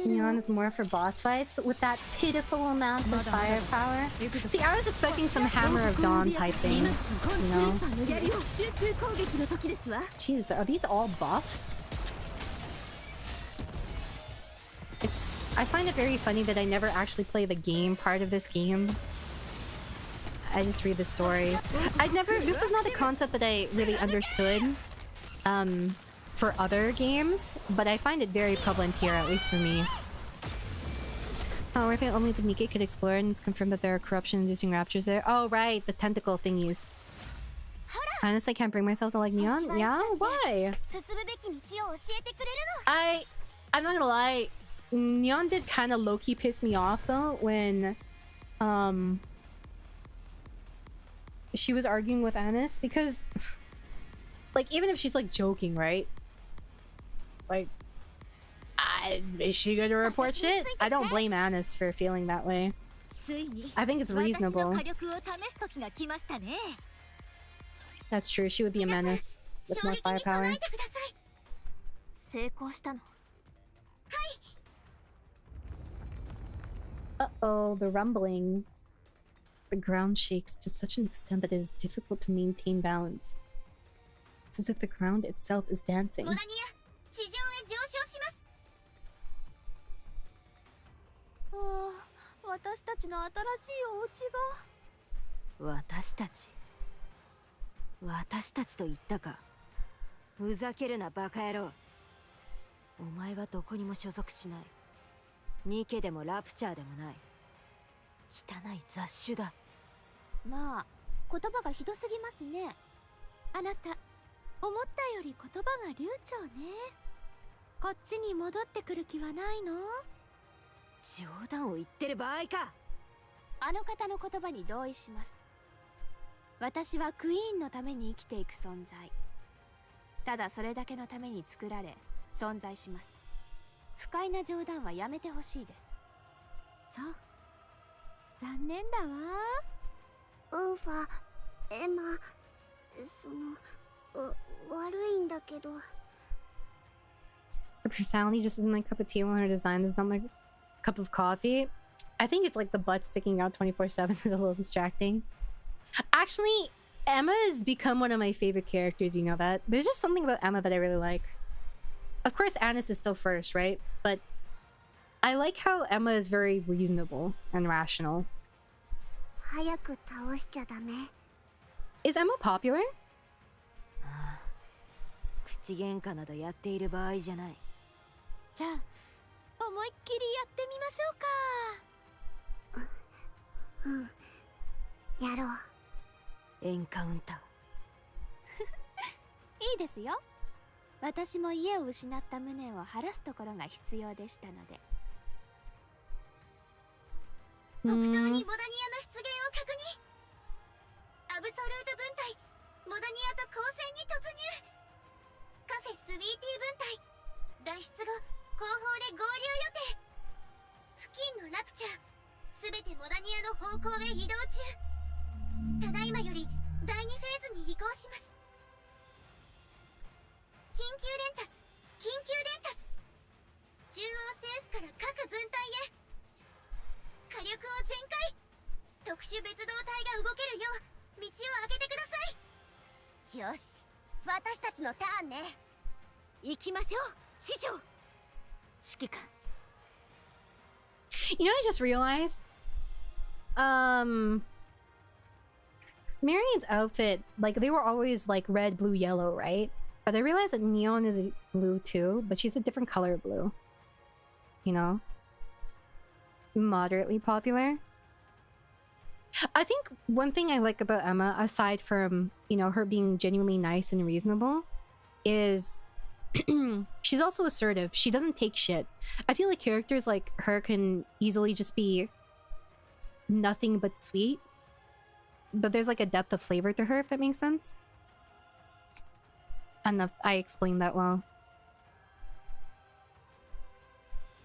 Neon is more for boss fights with that pitiful amount of firepower. See, I was expecting some Hammer of Dawn type thing, you know? Jeez, are these all buffs? I find it very funny that I never actually play the game part of this game. I just read the story. This was not a concept that I really understood for other games, but I find it very prevalent here, at least for me. Oh, I think only the NIKKE could explore, and it's confirmed that there are corruption-inducing raptors there. Oh, right, the tentacle thingies. Honestly, I can't bring myself to like Neon. Yeah? Why? I'm not gonna lie. Neon did kind of low-key piss me off, though, when she was arguing with Anis, because like, even if she's like joking, right? Like, is she gonna report shit? I don't blame Anis for feeling that way. I think it's reasonable. That's true, she would be a menace with more firepower. Uh-oh, the rumbling. The ground shakes to such an extent that it is difficult to maintain balance. It's as if the ground itself is dancing. NIKKE でもラプチャーでもない。汚い雑種だ。まあ、言葉がひどすぎますね。あなた、思ったより言葉が流暢ね。こっちに戻ってくる気はないの？冗談を言ってる場合か。あの方の言葉に同意します。私はクイーンのために生きていく存在。ただそれだけのために作られ、存在します。不快な冗談はやめてほしいです。そう。残念だわ。ウーファ、エマ、悪いんだけど。Her personality just isn't my cup of tea, while her design is not my cup of coffee. I think it's like the butt sticking out 24/7 is a little distracting. Actually, Emma has become one of my favorite characters, you know that? There's just something about Emma that I really like. Of course, Anis is still first, right? But I like how Emma is very reasonable and rational. Is Emma popular? 口喧嘩などやっている場合じゃない。じゃあ、思いっきりやってみましょうか。やろう。エンカウンター。いいですよ。私も家を失った無念を晴らすところが必要でしたので。北東にモダニアの出現を確認。アブソルート分隊、モダニアと交戦に突入。カフェスウィーティー分隊、脱出後後方で合流予定。付近のラプチャー、すべてモダニアの方向へ移動中。ただいまより第2フェーズに移行します。緊急伝達、緊急伝達。中央政府から各分隊へ。火力を全開。特殊別動隊が動けるよう道を開けてください。よし、私たちのターンね。行きましょう、師匠。指揮官。You know, I just realized, Marion's outfit, like, they were always like red, blue, yellow, right? But I realized that Neon is blue too, but she's a different color blue. You know? Moderately popular. I think one thing I like about Emma, aside from, you know, her being genuinely nice and reasonable, is she's also assertive. She doesn't take shit. I feel like characters like her can easily just be nothing but sweet. But there's like a depth of flavor to her, if that makes sense. I don't know if I explained that well.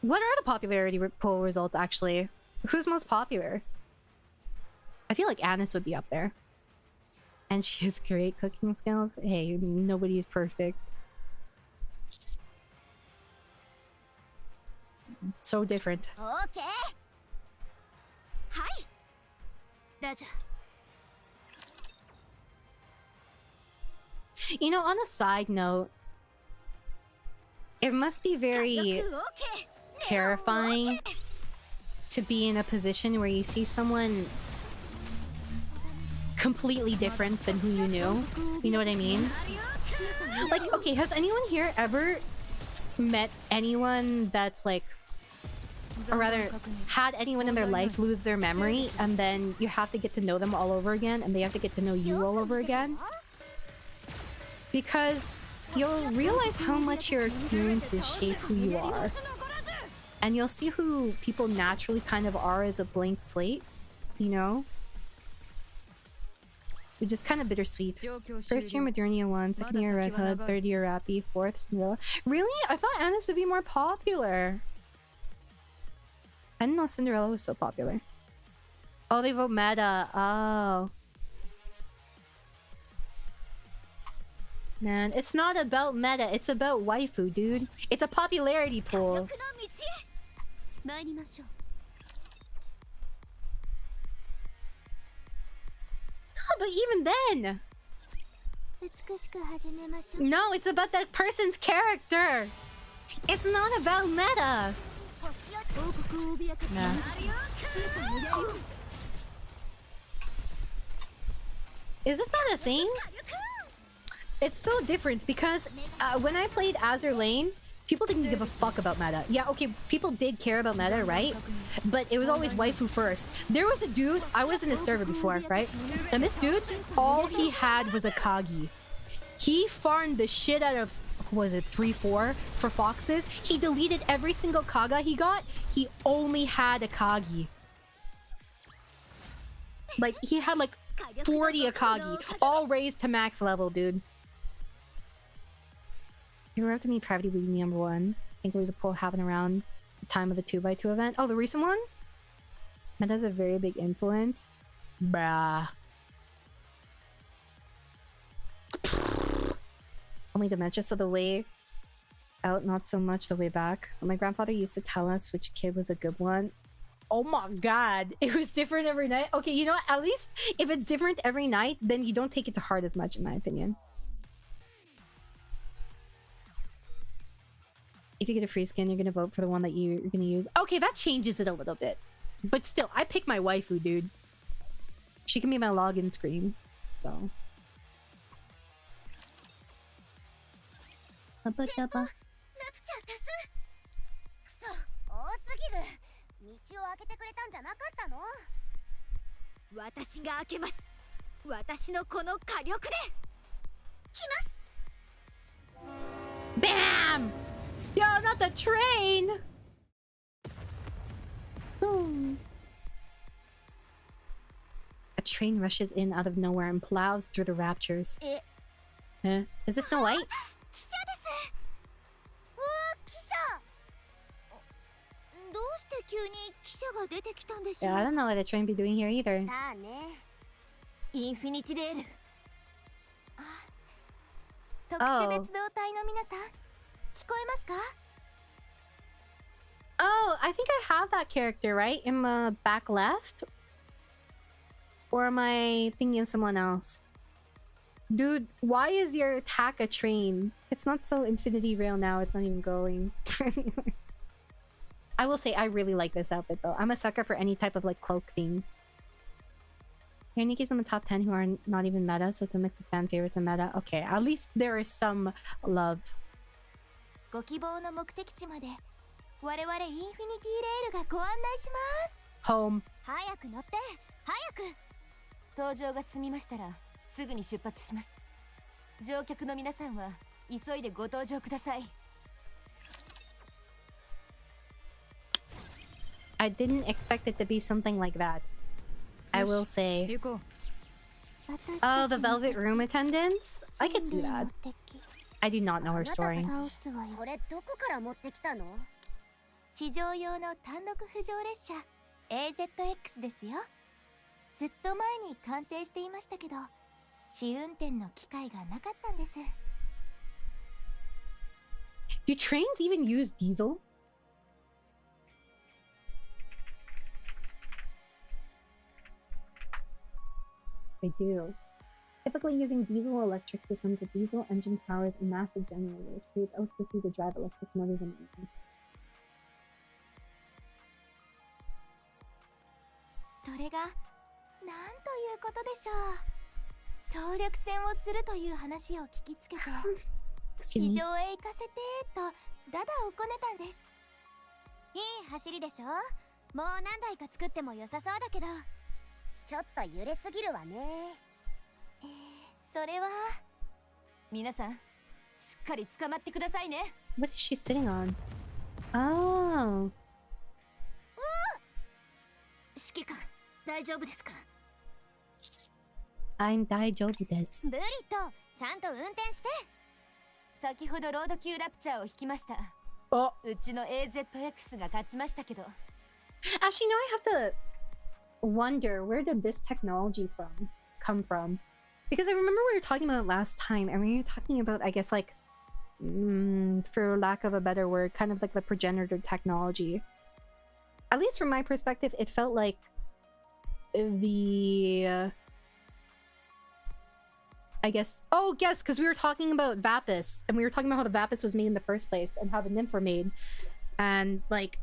What are the popularity poll results, actually? Who's most popular? I feel like Anis would be up there. And she has great cooking skills. Hey, nobody's perfect. So different. Okay. Hi. Raja. You know, on a side note, it must be very terrifying to be in a position where you see someone completely different than who you knew. You know what I mean? Like, okay, has anyone here ever met anyone that's like, or rather, had anyone in their life lose their memory, and then you have to get to know them all over again, and they have to get to know you all over again? Because you'll realize how much your experiences shape who you are. And you'll see who people naturally kind of are as a blank slate, you know? Which is kind of bittersweet. First year Aerunia 1, second year Red Hood, third year Rappy, fourth Cinderella. Really? I thought Annis would be more popular. I didn't know Cinderella was so popular. Oh, they vote meta. Oh. Man, it's not about meta, it's about waifu, dude. It's a popularity poll. But even then... No, it's about that person's character. It's not about meta. Nah. Is this not a thing? It's so different because when I played Azur Lane, people didn't give a fuck about meta. Yeah, okay, people did care about meta, right? But it was always waifu first. There was a dude, I was in a server before, right? And this dude, all he had was a Kagi. He farmed the shit out of, was it 3-4 for foxes? He deleted every single Kaga he got. He only had a Kagi. Like, he had like 40 Akagi, all raised to max level, dude. You were up to meet Privacy League #1. I think we the poll happened around the time of the 2x2 event. Oh, the recent one? Meta has a very big influence. Bruh. Only dementia, so the way out, not so much the way back. My grandfather used to tell us which kid was a good one. Oh my god, it was different every night. Okay, you know what? At least if it's different every night, then you don't take it to heart as much, in my opinion. If you get a free skin, you're gonna vote for the one that you're gonna use. Okay, that changes it a little bit. But still, I pick my waifu, dude. She can be my login screen, so. Bam! Yo, not the train! Boom. A train rushes in out of nowhere and plows through the raptures. Huh? Is this Snow White? Yeah, I don't know what a train be doing here either. Oh, I think I have that character, right? In the back left? Or am I thinking of someone else? Dude, why is your attack a train? It's not so infinity rail now, it's not even going. I will say I really like this outfit though. I'm a sucker for any type of like cloak theme. Here, Nikki's in the top 10 who are not even meta, so it's a mix of fan favorites and meta. Okay, at least there is some love. Home. I didn't expect it to be something like that. I will say. Oh, the Velvet Room attendants? I could see that. I do not know her story. Do trains even use diesel? They do. Typically using diesel-electric systems, a diesel engine powers a massive generator, which creates electricity to drive electric motors and engines. それが何ということでしょう。総力戦をするという話を聞きつけて地上へ行かせてとダダをこねたんです。いい走りでしょ。もう何台か作っても良さそうだけど。ちょっと揺れすぎるわね。それは皆さんしっかり捕まってくださいね。 What is she sitting on? Oh. 指揮官大丈夫ですか。 I'm 大丈夫です。ブリットちゃんと運転して。先ほどロード級ラプチャーを引きました。うちの AZX が勝ちましたけど。 Actually, now I have to wonder, where did this technology come from? Because I remember we were talking about it last time, and we were talking about, I guess, like, for lack of a better word, kind of like the progenitor technology. At least from my perspective, it felt like the... I guess... Oh, yes, because we were talking about Vapus, and we were talking about how the Vapus was made in the first place, and how the nymph were made. And, like...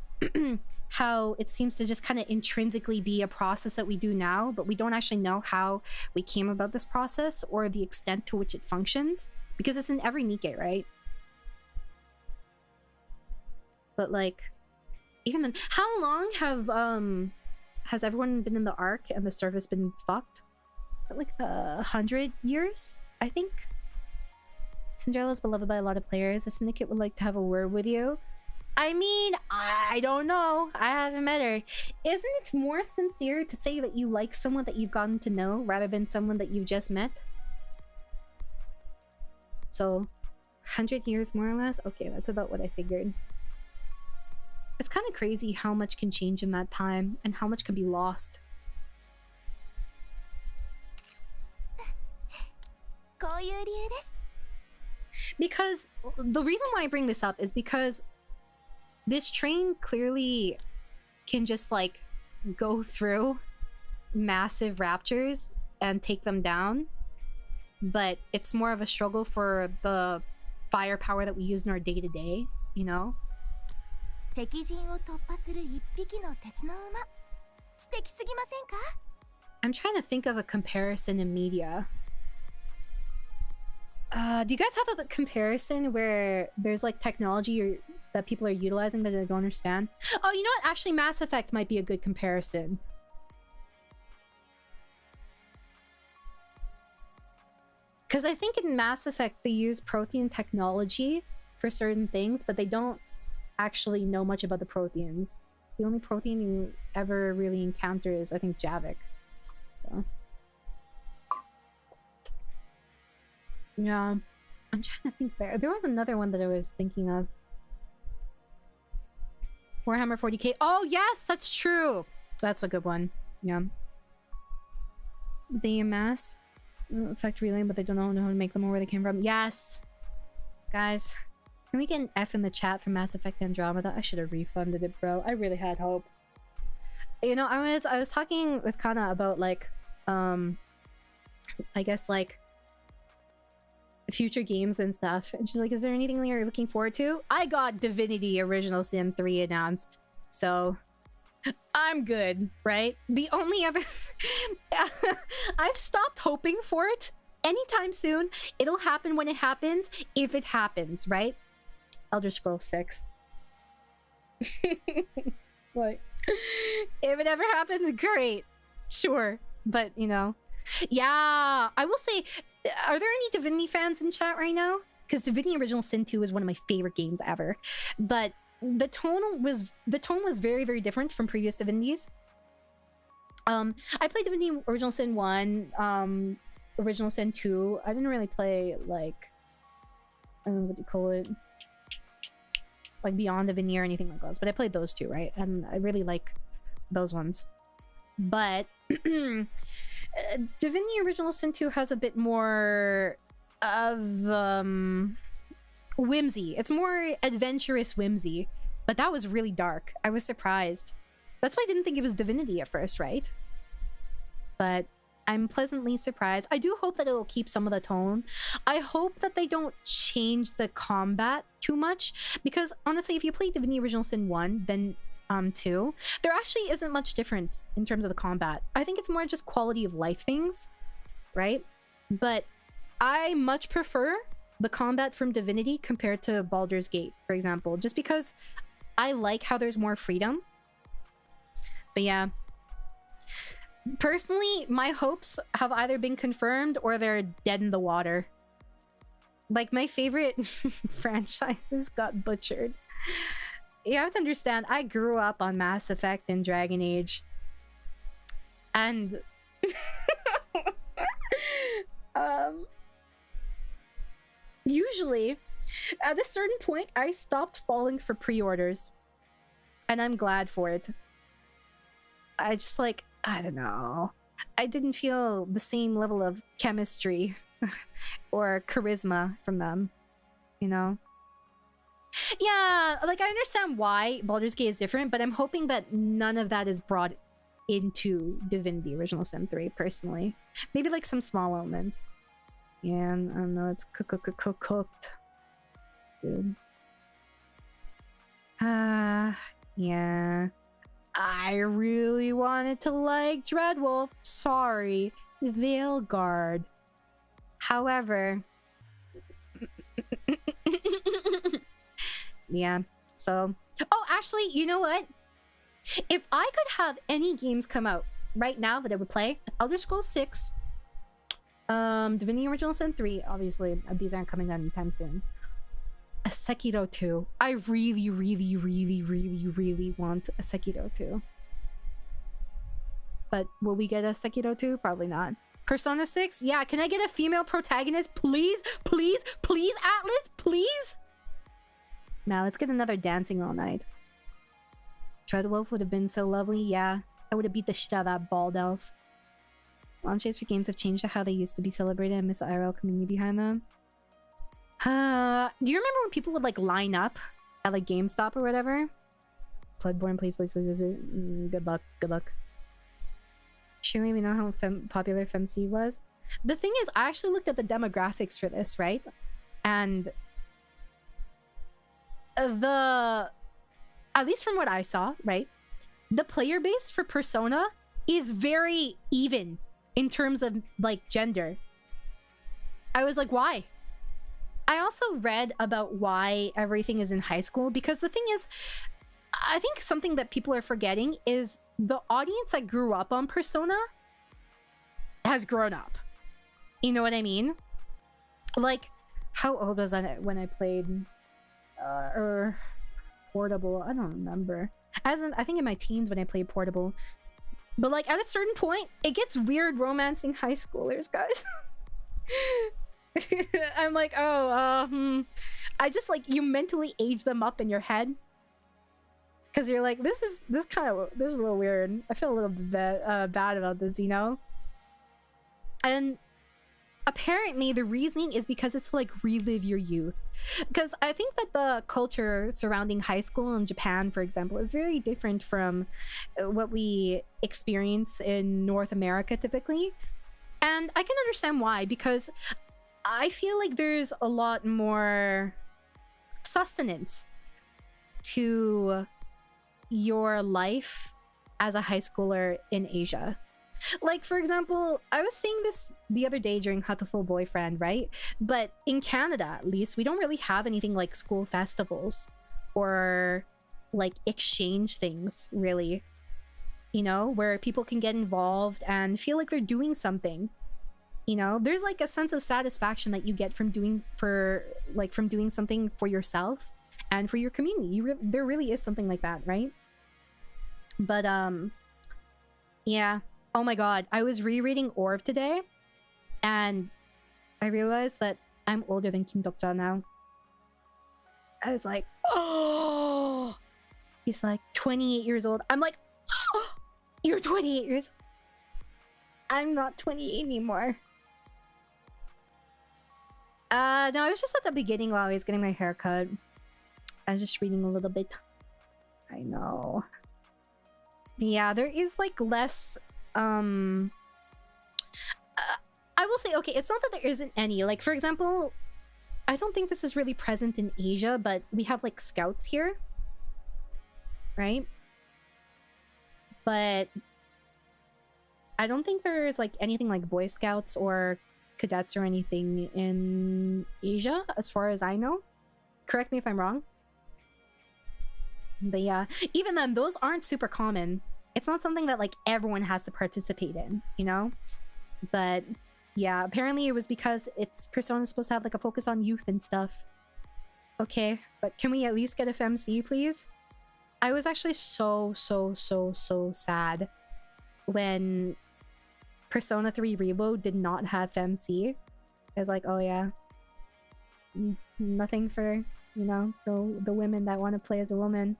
how it seems to just kind of intrinsically be a process that we do now, but we don't actually know how we came about this process or the extent to which it functions, because it's in every NIKKE, right? But like, even then, how long have has everyone been in the Ark and the service been fucked? Is it like 100 years? I think. Cinderella's beloved by a lot of players. The syndicate would like to have a word with you. I mean, I don't know. I haven't met her. Isn't it more sincere to say that you like someone that you've gotten to know rather than someone that you've just met? So, 100 years more or less? Okay, that's about what I figured. It's kind of crazy how much can change in that time and how much can be lost. Because the reason why I bring this up is because this train clearly can just like go through massive raptors and take them down, but it's more of a struggle for the firepower that we use in our day-to-day, you know? I'm trying to think of a comparison in media. Do you guys have a comparison where there's like technology that people are utilizing that they don't understand? Oh, you know what? Actually, Mass Effect might be a good comparison. Because I think in Mass Effect they use Prothean technology for certain things, but they don't actually know much about the Protheans. The only Prothean you ever really encounter is, I think, Javik. So... yeah, I'm trying to think there was another one that I was thinking of. Warhammer 40k. Oh yes, that's true. That's a good one. Yeah. They amass effect relay, but they don't know how to make them or where they came from. Yes, guys, can we get an F in the chat for Mass Effect Andromeda? I should have refunded it, bro. I really had hope. You know, I was talking with Kana about like, I guess like future games and stuff, and she's like, is there anything that you're looking forward to? I got Divinity Original Sin 3 announced, so I'm good, right? The only other I've stopped hoping for it anytime soon. It'll happen when it happens, if it happens, right? Elder Scrolls 6. Like, if it ever happens, great, sure, but you know. Yeah, I will say, are there any Divinity fans in chat right now? Because Divinity Original Sin 2 is one of my favorite games ever. But the tone was very, very different from previous Divinities. I played Divinity Original Sin 1, Original Sin 2. I didn't really play, like, I don't know what do you call it? Like Beyond Divinity or anything like those. But I played those two, right? And I really like those ones. But Divinity Original Sin 2 has a bit more of whimsy. It's more adventurous whimsy, but that was really dark. I was surprised. That's why I didn't think it was Divinity at first, right? But I'm pleasantly surprised. I do hope that it'll keep some of the tone. I hope that they don't change the combat too much, because honestly, if you play Divinity Original Sin 1, then 2, there actually isn't much difference in terms of the combat. I think it's more just quality of life things, right? But I much prefer the combat from Divinity compared to Baldur's Gate, for example, just because I like how there's more freedom. But yeah, personally, my hopes have either been confirmed or they're dead in the water. Like, my favorite franchises got butchered. You have to understand, I grew up on Mass Effect and Dragon Age. And... usually, at a certain point, I stopped falling for pre-orders. And I'm glad for it. I just, like, I don't know. I didn't feel the same level of chemistry or charisma from them, you know? Yeah, like, I understand why Baldur's Gate is different, but I'm hoping that none of that is brought into Divinity Original Sin 3, personally. Maybe, like, some small elements. Yeah, I don't know, it's cooked. Dude. Yeah. I really wanted to like Dreadwolf. Sorry. Veilguard. However... yeah, so... Oh, actually, you know what? If I could have any games come out right now that I would play, Elder Scrolls 6, Divinity Original Sin 3, obviously, these aren't coming out anytime soon. A Sekiro 2. I really want a Sekiro 2. But will we get a Sekiro 2? Probably not. Persona 6? Yeah, can I get a female protagonist? Please? Please? Please, Atlas? Please? Now, let's get another Dancing All Night. Dreadwolf would have been so lovely. Yeah, I would have beat the shit out of that bald elf. Launch dates for games have changed to how they used to be celebrated. I miss the IRL community behind them. Do you remember when people would like line up at like GameStop or whatever? Bloodborne, please. Good luck. Surely we know how popular FemC was. The thing is, I actually looked at the demographics for this, right? And at least from what I saw, right? The player base for Persona is very even in terms of like gender. I was like, why? I also read about why everything is in high school, because the thing is, I think something that people are forgetting is the audience that grew up on Persona has grown up. You know what I mean? Like, how old was I when I played Portable? I don't remember. I think in my teens when I played Portable. But like at a certain point, it gets weird romancing high schoolers, guys. I'm like, I just like, you mentally age them up in your head, because you're like, this is a little weird. I feel a little bit bad about this, you know. And apparently the reasoning is because it's to like relive your youth, because I think that the culture surrounding high school in Japan, for example, is very different from what we experience in North America typically. And I can understand why, because I feel like there's a lot more sustenance to your life as a high schooler in Asia. Like, for example, I was saying this the other day during Hatoful Boyfriend, right? But in Canada, at least, we don't really have anything like school festivals or like exchange things, really. You know, where people can get involved and feel like they're doing something. You know, there's like a sense of satisfaction that you get from doing something for yourself and for your community. There really is something like that, right? But yeah. Oh my god, I was rereading Orb today, and I realized that I'm older than Kim Dokja now. I was like, oh, he's like 28 years old. I'm like, oh, you're 28 years old. I'm not 28 anymore. No, I was just at the beginning while I was getting my hair cut. I was just reading a little bit. I know. Yeah, there is like less I will say, okay, it's not that there isn't any. Like, for example, I don't think this is really present in Asia, but we have like scouts here, right? But I don't think there's like anything like Boy Scouts or cadets or anything in Asia, as far as I know. Correct me if I'm wrong. But yeah, even then, those aren't super common. It's not something that like everyone has to participate in, you know? But yeah, apparently it was because its persona is supposed to have like a focus on youth and stuff. Okay, but can we at least get a FMC, please? I was actually so sad when Persona 3 Reload did not have FMC. I was like, oh yeah, nothing for, you know, the women that want to play as a woman.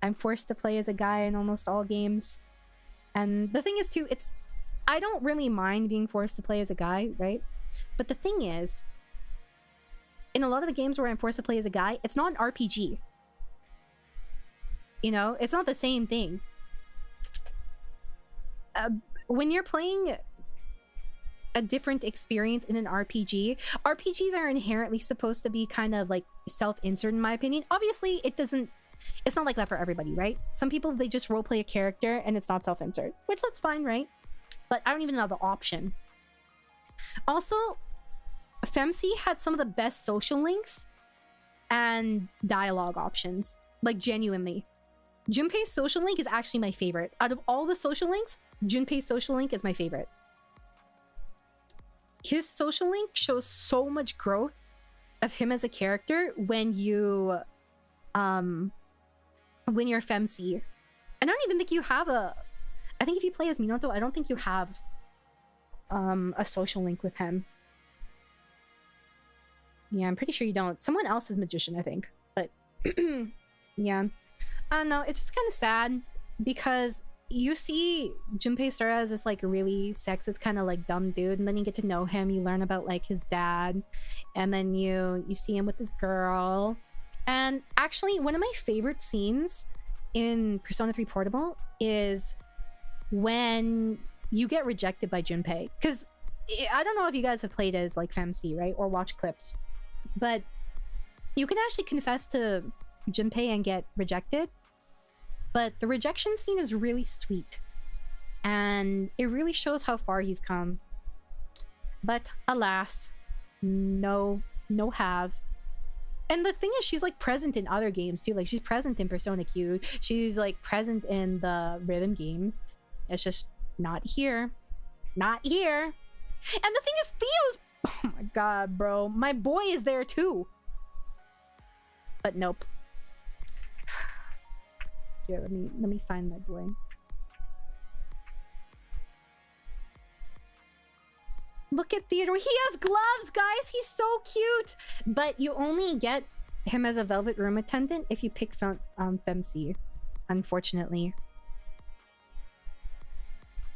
I'm forced to play as a guy in almost all games. And the thing is too, I don't really mind being forced to play as a guy, right? But the thing is, in a lot of the games where I'm forced to play as a guy, it's not an RPG. You know, it's not the same thing. When you're playing a different experience in an RPG, RPGs are inherently supposed to be kind of like self-insert, in my opinion. Obviously, it's not like that for everybody, right? Some people, they just roleplay a character and it's not self-insert, which that's fine, right? But I don't even know the option. Also, FemC had some of the best social links and dialogue options. Like, genuinely. Junpei's social link is actually my favorite. Out of all the social links, Junpei's social link is my favorite. His social link shows so much growth of him as a character when you're FemC. I don't even think you have I think if you play as Minato, I don't think you have a social link with him. Yeah, I'm pretty sure you don't. Someone else is Magician, I think. But yeah. No, it's just kind of sad because you see Junpei start as this like really sexist kind of like dumb dude, and then you get to know him, you learn about like his dad, and then you see him with this girl. And actually, one of my favorite scenes in Persona 3 Portable is when you get rejected by Junpei. Because I don't know if you guys have played as like FemC, right? Or watch clips. But you can actually confess to Junpei and get rejected. But the rejection scene is really sweet. And it really shows how far he's come. But alas, no have. And the thing is, she's like present in other games too. Like, she's present in Persona Q. She's like present in the rhythm games. It's just not here. Not here. And the thing is, Theo's... Oh my god, bro. My boy is there too. But nope. Here, let me find my boy. Look at Theodore. He has gloves, guys. He's so cute. But you only get him as a Velvet Room attendant if you pick FemC, unfortunately.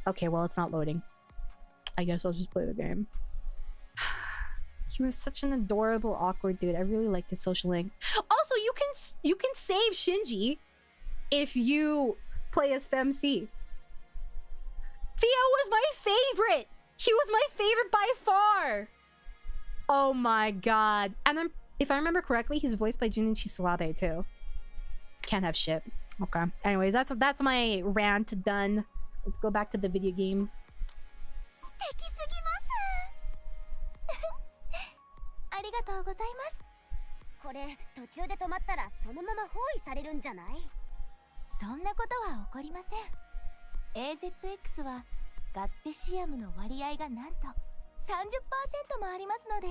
Okay, well, it's not loading. I guess I'll just play the game. He was such an adorable, awkward dude. I really like his social link. Also, you can save Shinji if you play as FemC. Theo was my favorite. He was my favorite by far. Oh my god. And if I remember correctly, he's voiced by Junichi Suabe too. Can't have shit. Okay. Anyways, that's my rant done. Let's go back to the video game. ありがとうございます。これ途中で止まったらそのまま包囲されるんじゃない？そんなことは起こりません。AZX はガッテシアムの割合がなんと 30% もありますので。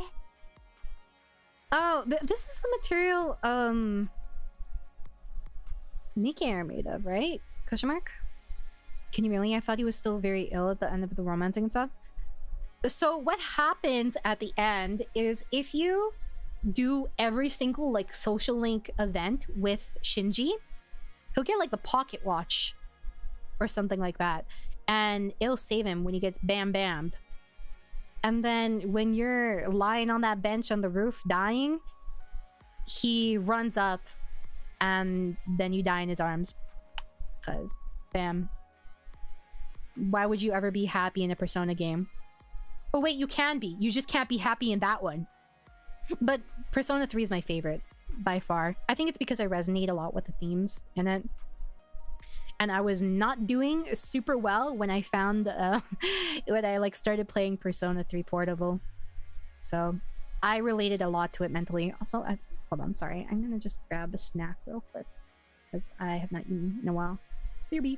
Oh, this is the material Nikke are made of, right? Question mark? Can you really? I thought he was still very ill at the end of the romancing and stuff. So what happens at the end is if you do every single like social link event with Shinji, he'll get like the pocket watch or something like that, and it'll save him when he gets bammed. And then when you're lying on that bench on the roof dying, he runs up and then you die in his arms. Cause bam. Why would you ever be happy in a Persona game? Oh wait, you can be. You just can't be happy in that one. But Persona 3 is my favorite by far. I think it's because I resonate a lot with the themes in it. And I was not doing super well when I found when I like started playing Persona 3 Portable. So I related a lot to it mentally. Also, hold on, sorry. I'm gonna just grab a snack real quick because I have not eaten in a while. BRB.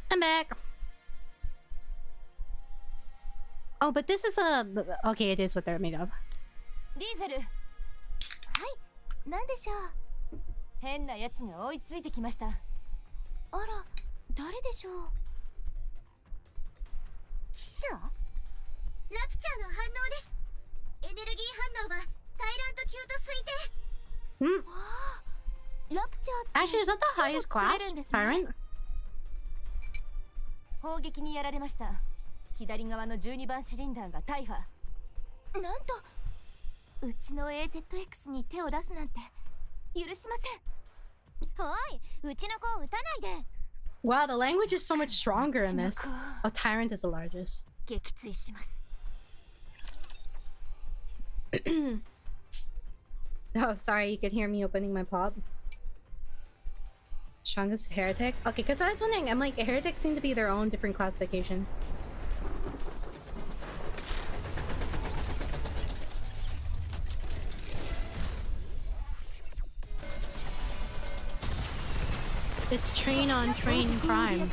I'm back. Oh, but this is a... Okay, it is what they're made of. ディーゼル。はい、なんでしょう。変なやつが追いついてきました。あら、誰でしょう。記者？ラプチャーの反応です。エネルギー反応はタイラント級と推定。ラプチャーって Actually, is that the highest class? Tyrant? 砲撃にやられました。左側の12番シリンダーが大破。なんとうちの AZX に手を出すなんて許しません。おい、うちの子を撃たないで。 Wow, the language is so much stronger in this. Oh, Tyrant is the largest. 撃墜します。Oh, sorry, you could hear me opening my pop. Strongest heretic? Okay, because I was wondering, I'm like, heretics seem to be their own different classification. It's train on train crime.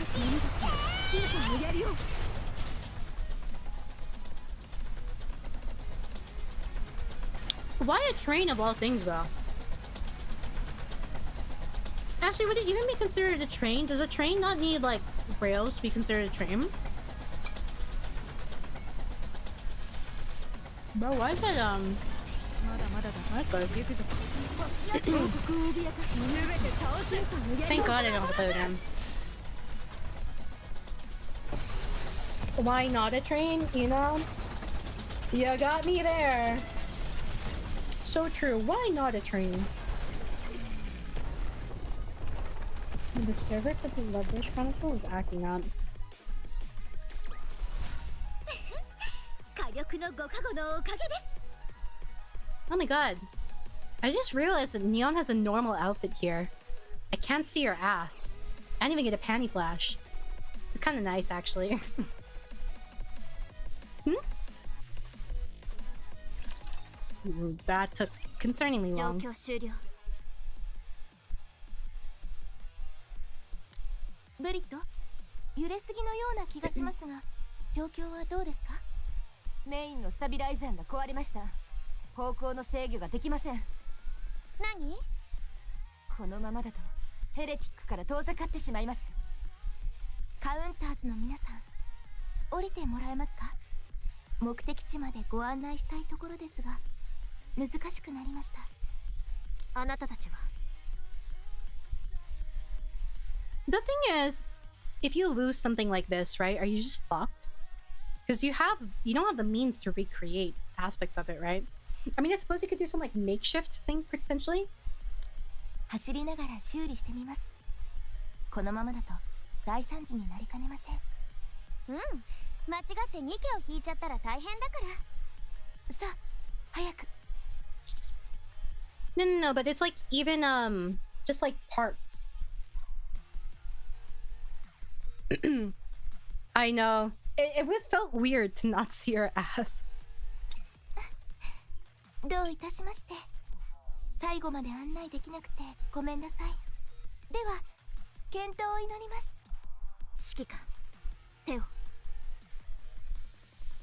Why a train of all things, though? Actually, would it even be considered a train? Does a train not need, like, rails to be considered a train? Bro, why is that, Thank God I don't have to play with him. Why not a train, you know? You got me there. So true. Why not a train? The server for the Lovebird Chronicle is acting up. Oh my god. I just realized that Neon has a normal outfit here. I can't see her ass. I didn't even get a panty flash. It's kind of nice, actually. That took concerningly long. ブリット、揺れすぎのような気がしますが、状況はどうですか？メインのスタビライザーが壊れました。方向の制御ができません。何？このままだとヘレティックから遠ざかってしまいます。カウンターズの皆さん、降りてもらえますか？目的地までご案内したいところですが、難しくなりました。あなたたちは。The thing is, if you lose something like this, right, are you just fucked? Because you don't have the means to recreate aspects of it, right? I mean, I suppose you could do some like makeshift thing potentially. 走りながら修理してみます。このままだと大惨事になりかねません。うん、間違ってニケを引いちゃったら大変だから。さあ、早く。No, but it's like even just like parts. I know. It felt weird to not see her ass. どういたしまして。最後まで案内できなくてごめんなさい。では、健闘を祈ります。指揮官、手を。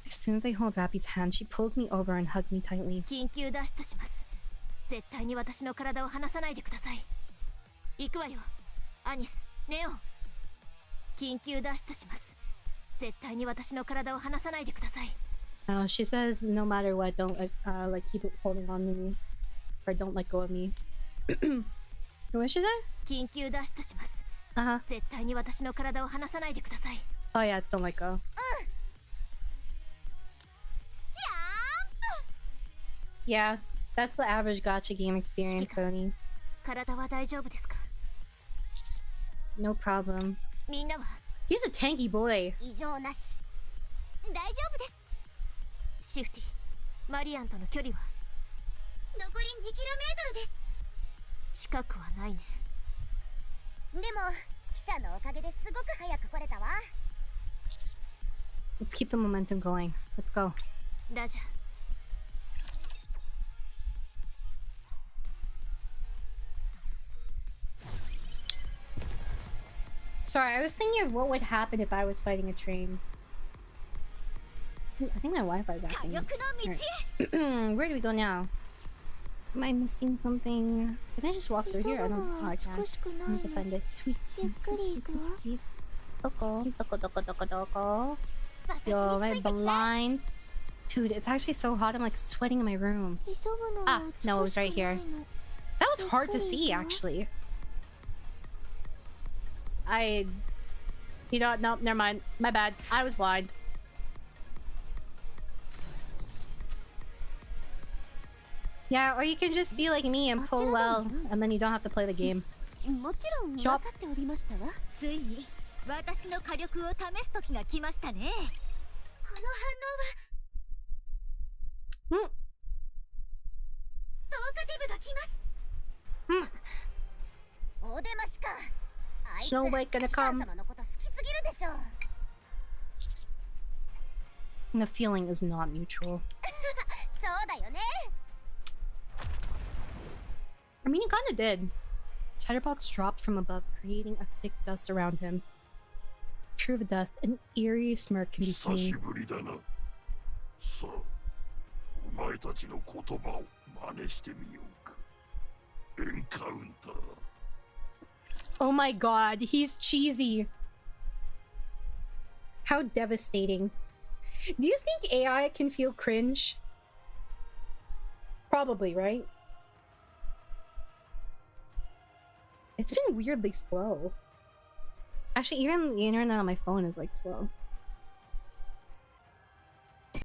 As soon as I hold Rappy's hand, she pulls me over and hugs me tightly. 緊急脱出します。絶対に私の体を離さないでください。行くわよ、アニス、ネオン。緊急脱出します。絶対に私の体を離さないでください。She says, no matter what, don't like keep holding on to me, or don't let go of me. What is she say? 緊急脱出します。絶対に私の体を離さないでください。Oh yeah, it's don't let go. Yeah, that's the average gacha game experience, Tony. 体は大丈夫ですか？ No problem. みんなは He's a tanky boy. 異常なし。大丈夫です。シフティ、マリアンとの距離は残り 2km です。近くはないね。でも、記者のおかげですごく早く来れたわ。Let's keep the momentum going. Let's go. ラジャー。Sorry, I was thinking of what would happen if I was fighting a train. Ooh, I think my Wi-Fi's acting. Right. Where do we go now? Am I missing something? Can I just walk through here? I don't know. I can't. I need to find this. Sweet. Yo, am I blind? Dude, it's actually so hot. I'm like sweating in my room. Ah, no, it was right here. That was hard to see, actually. You know what? Nope, never mind. My bad. I was blind. Yeah, or you can just be like me and pull well, and then you don't have to play the game. Shop. ついに私の火力を試す時が来ましたね。この反応はトーカティブが来ます。お出ましか。あいつシカン様のこと好きすぎるでしょ。The feeling is not mutual. そうだよね。I mean, he kinda did. Chatterbox dropped from above, creating a thick dust around him. Through the dust, an eerie smirk can be seen. Oh my god, he's cheesy. How devastating. Do you think AI can feel cringe? Probably, right? It's been weirdly slow. Actually, even the internet on my phone is like slow.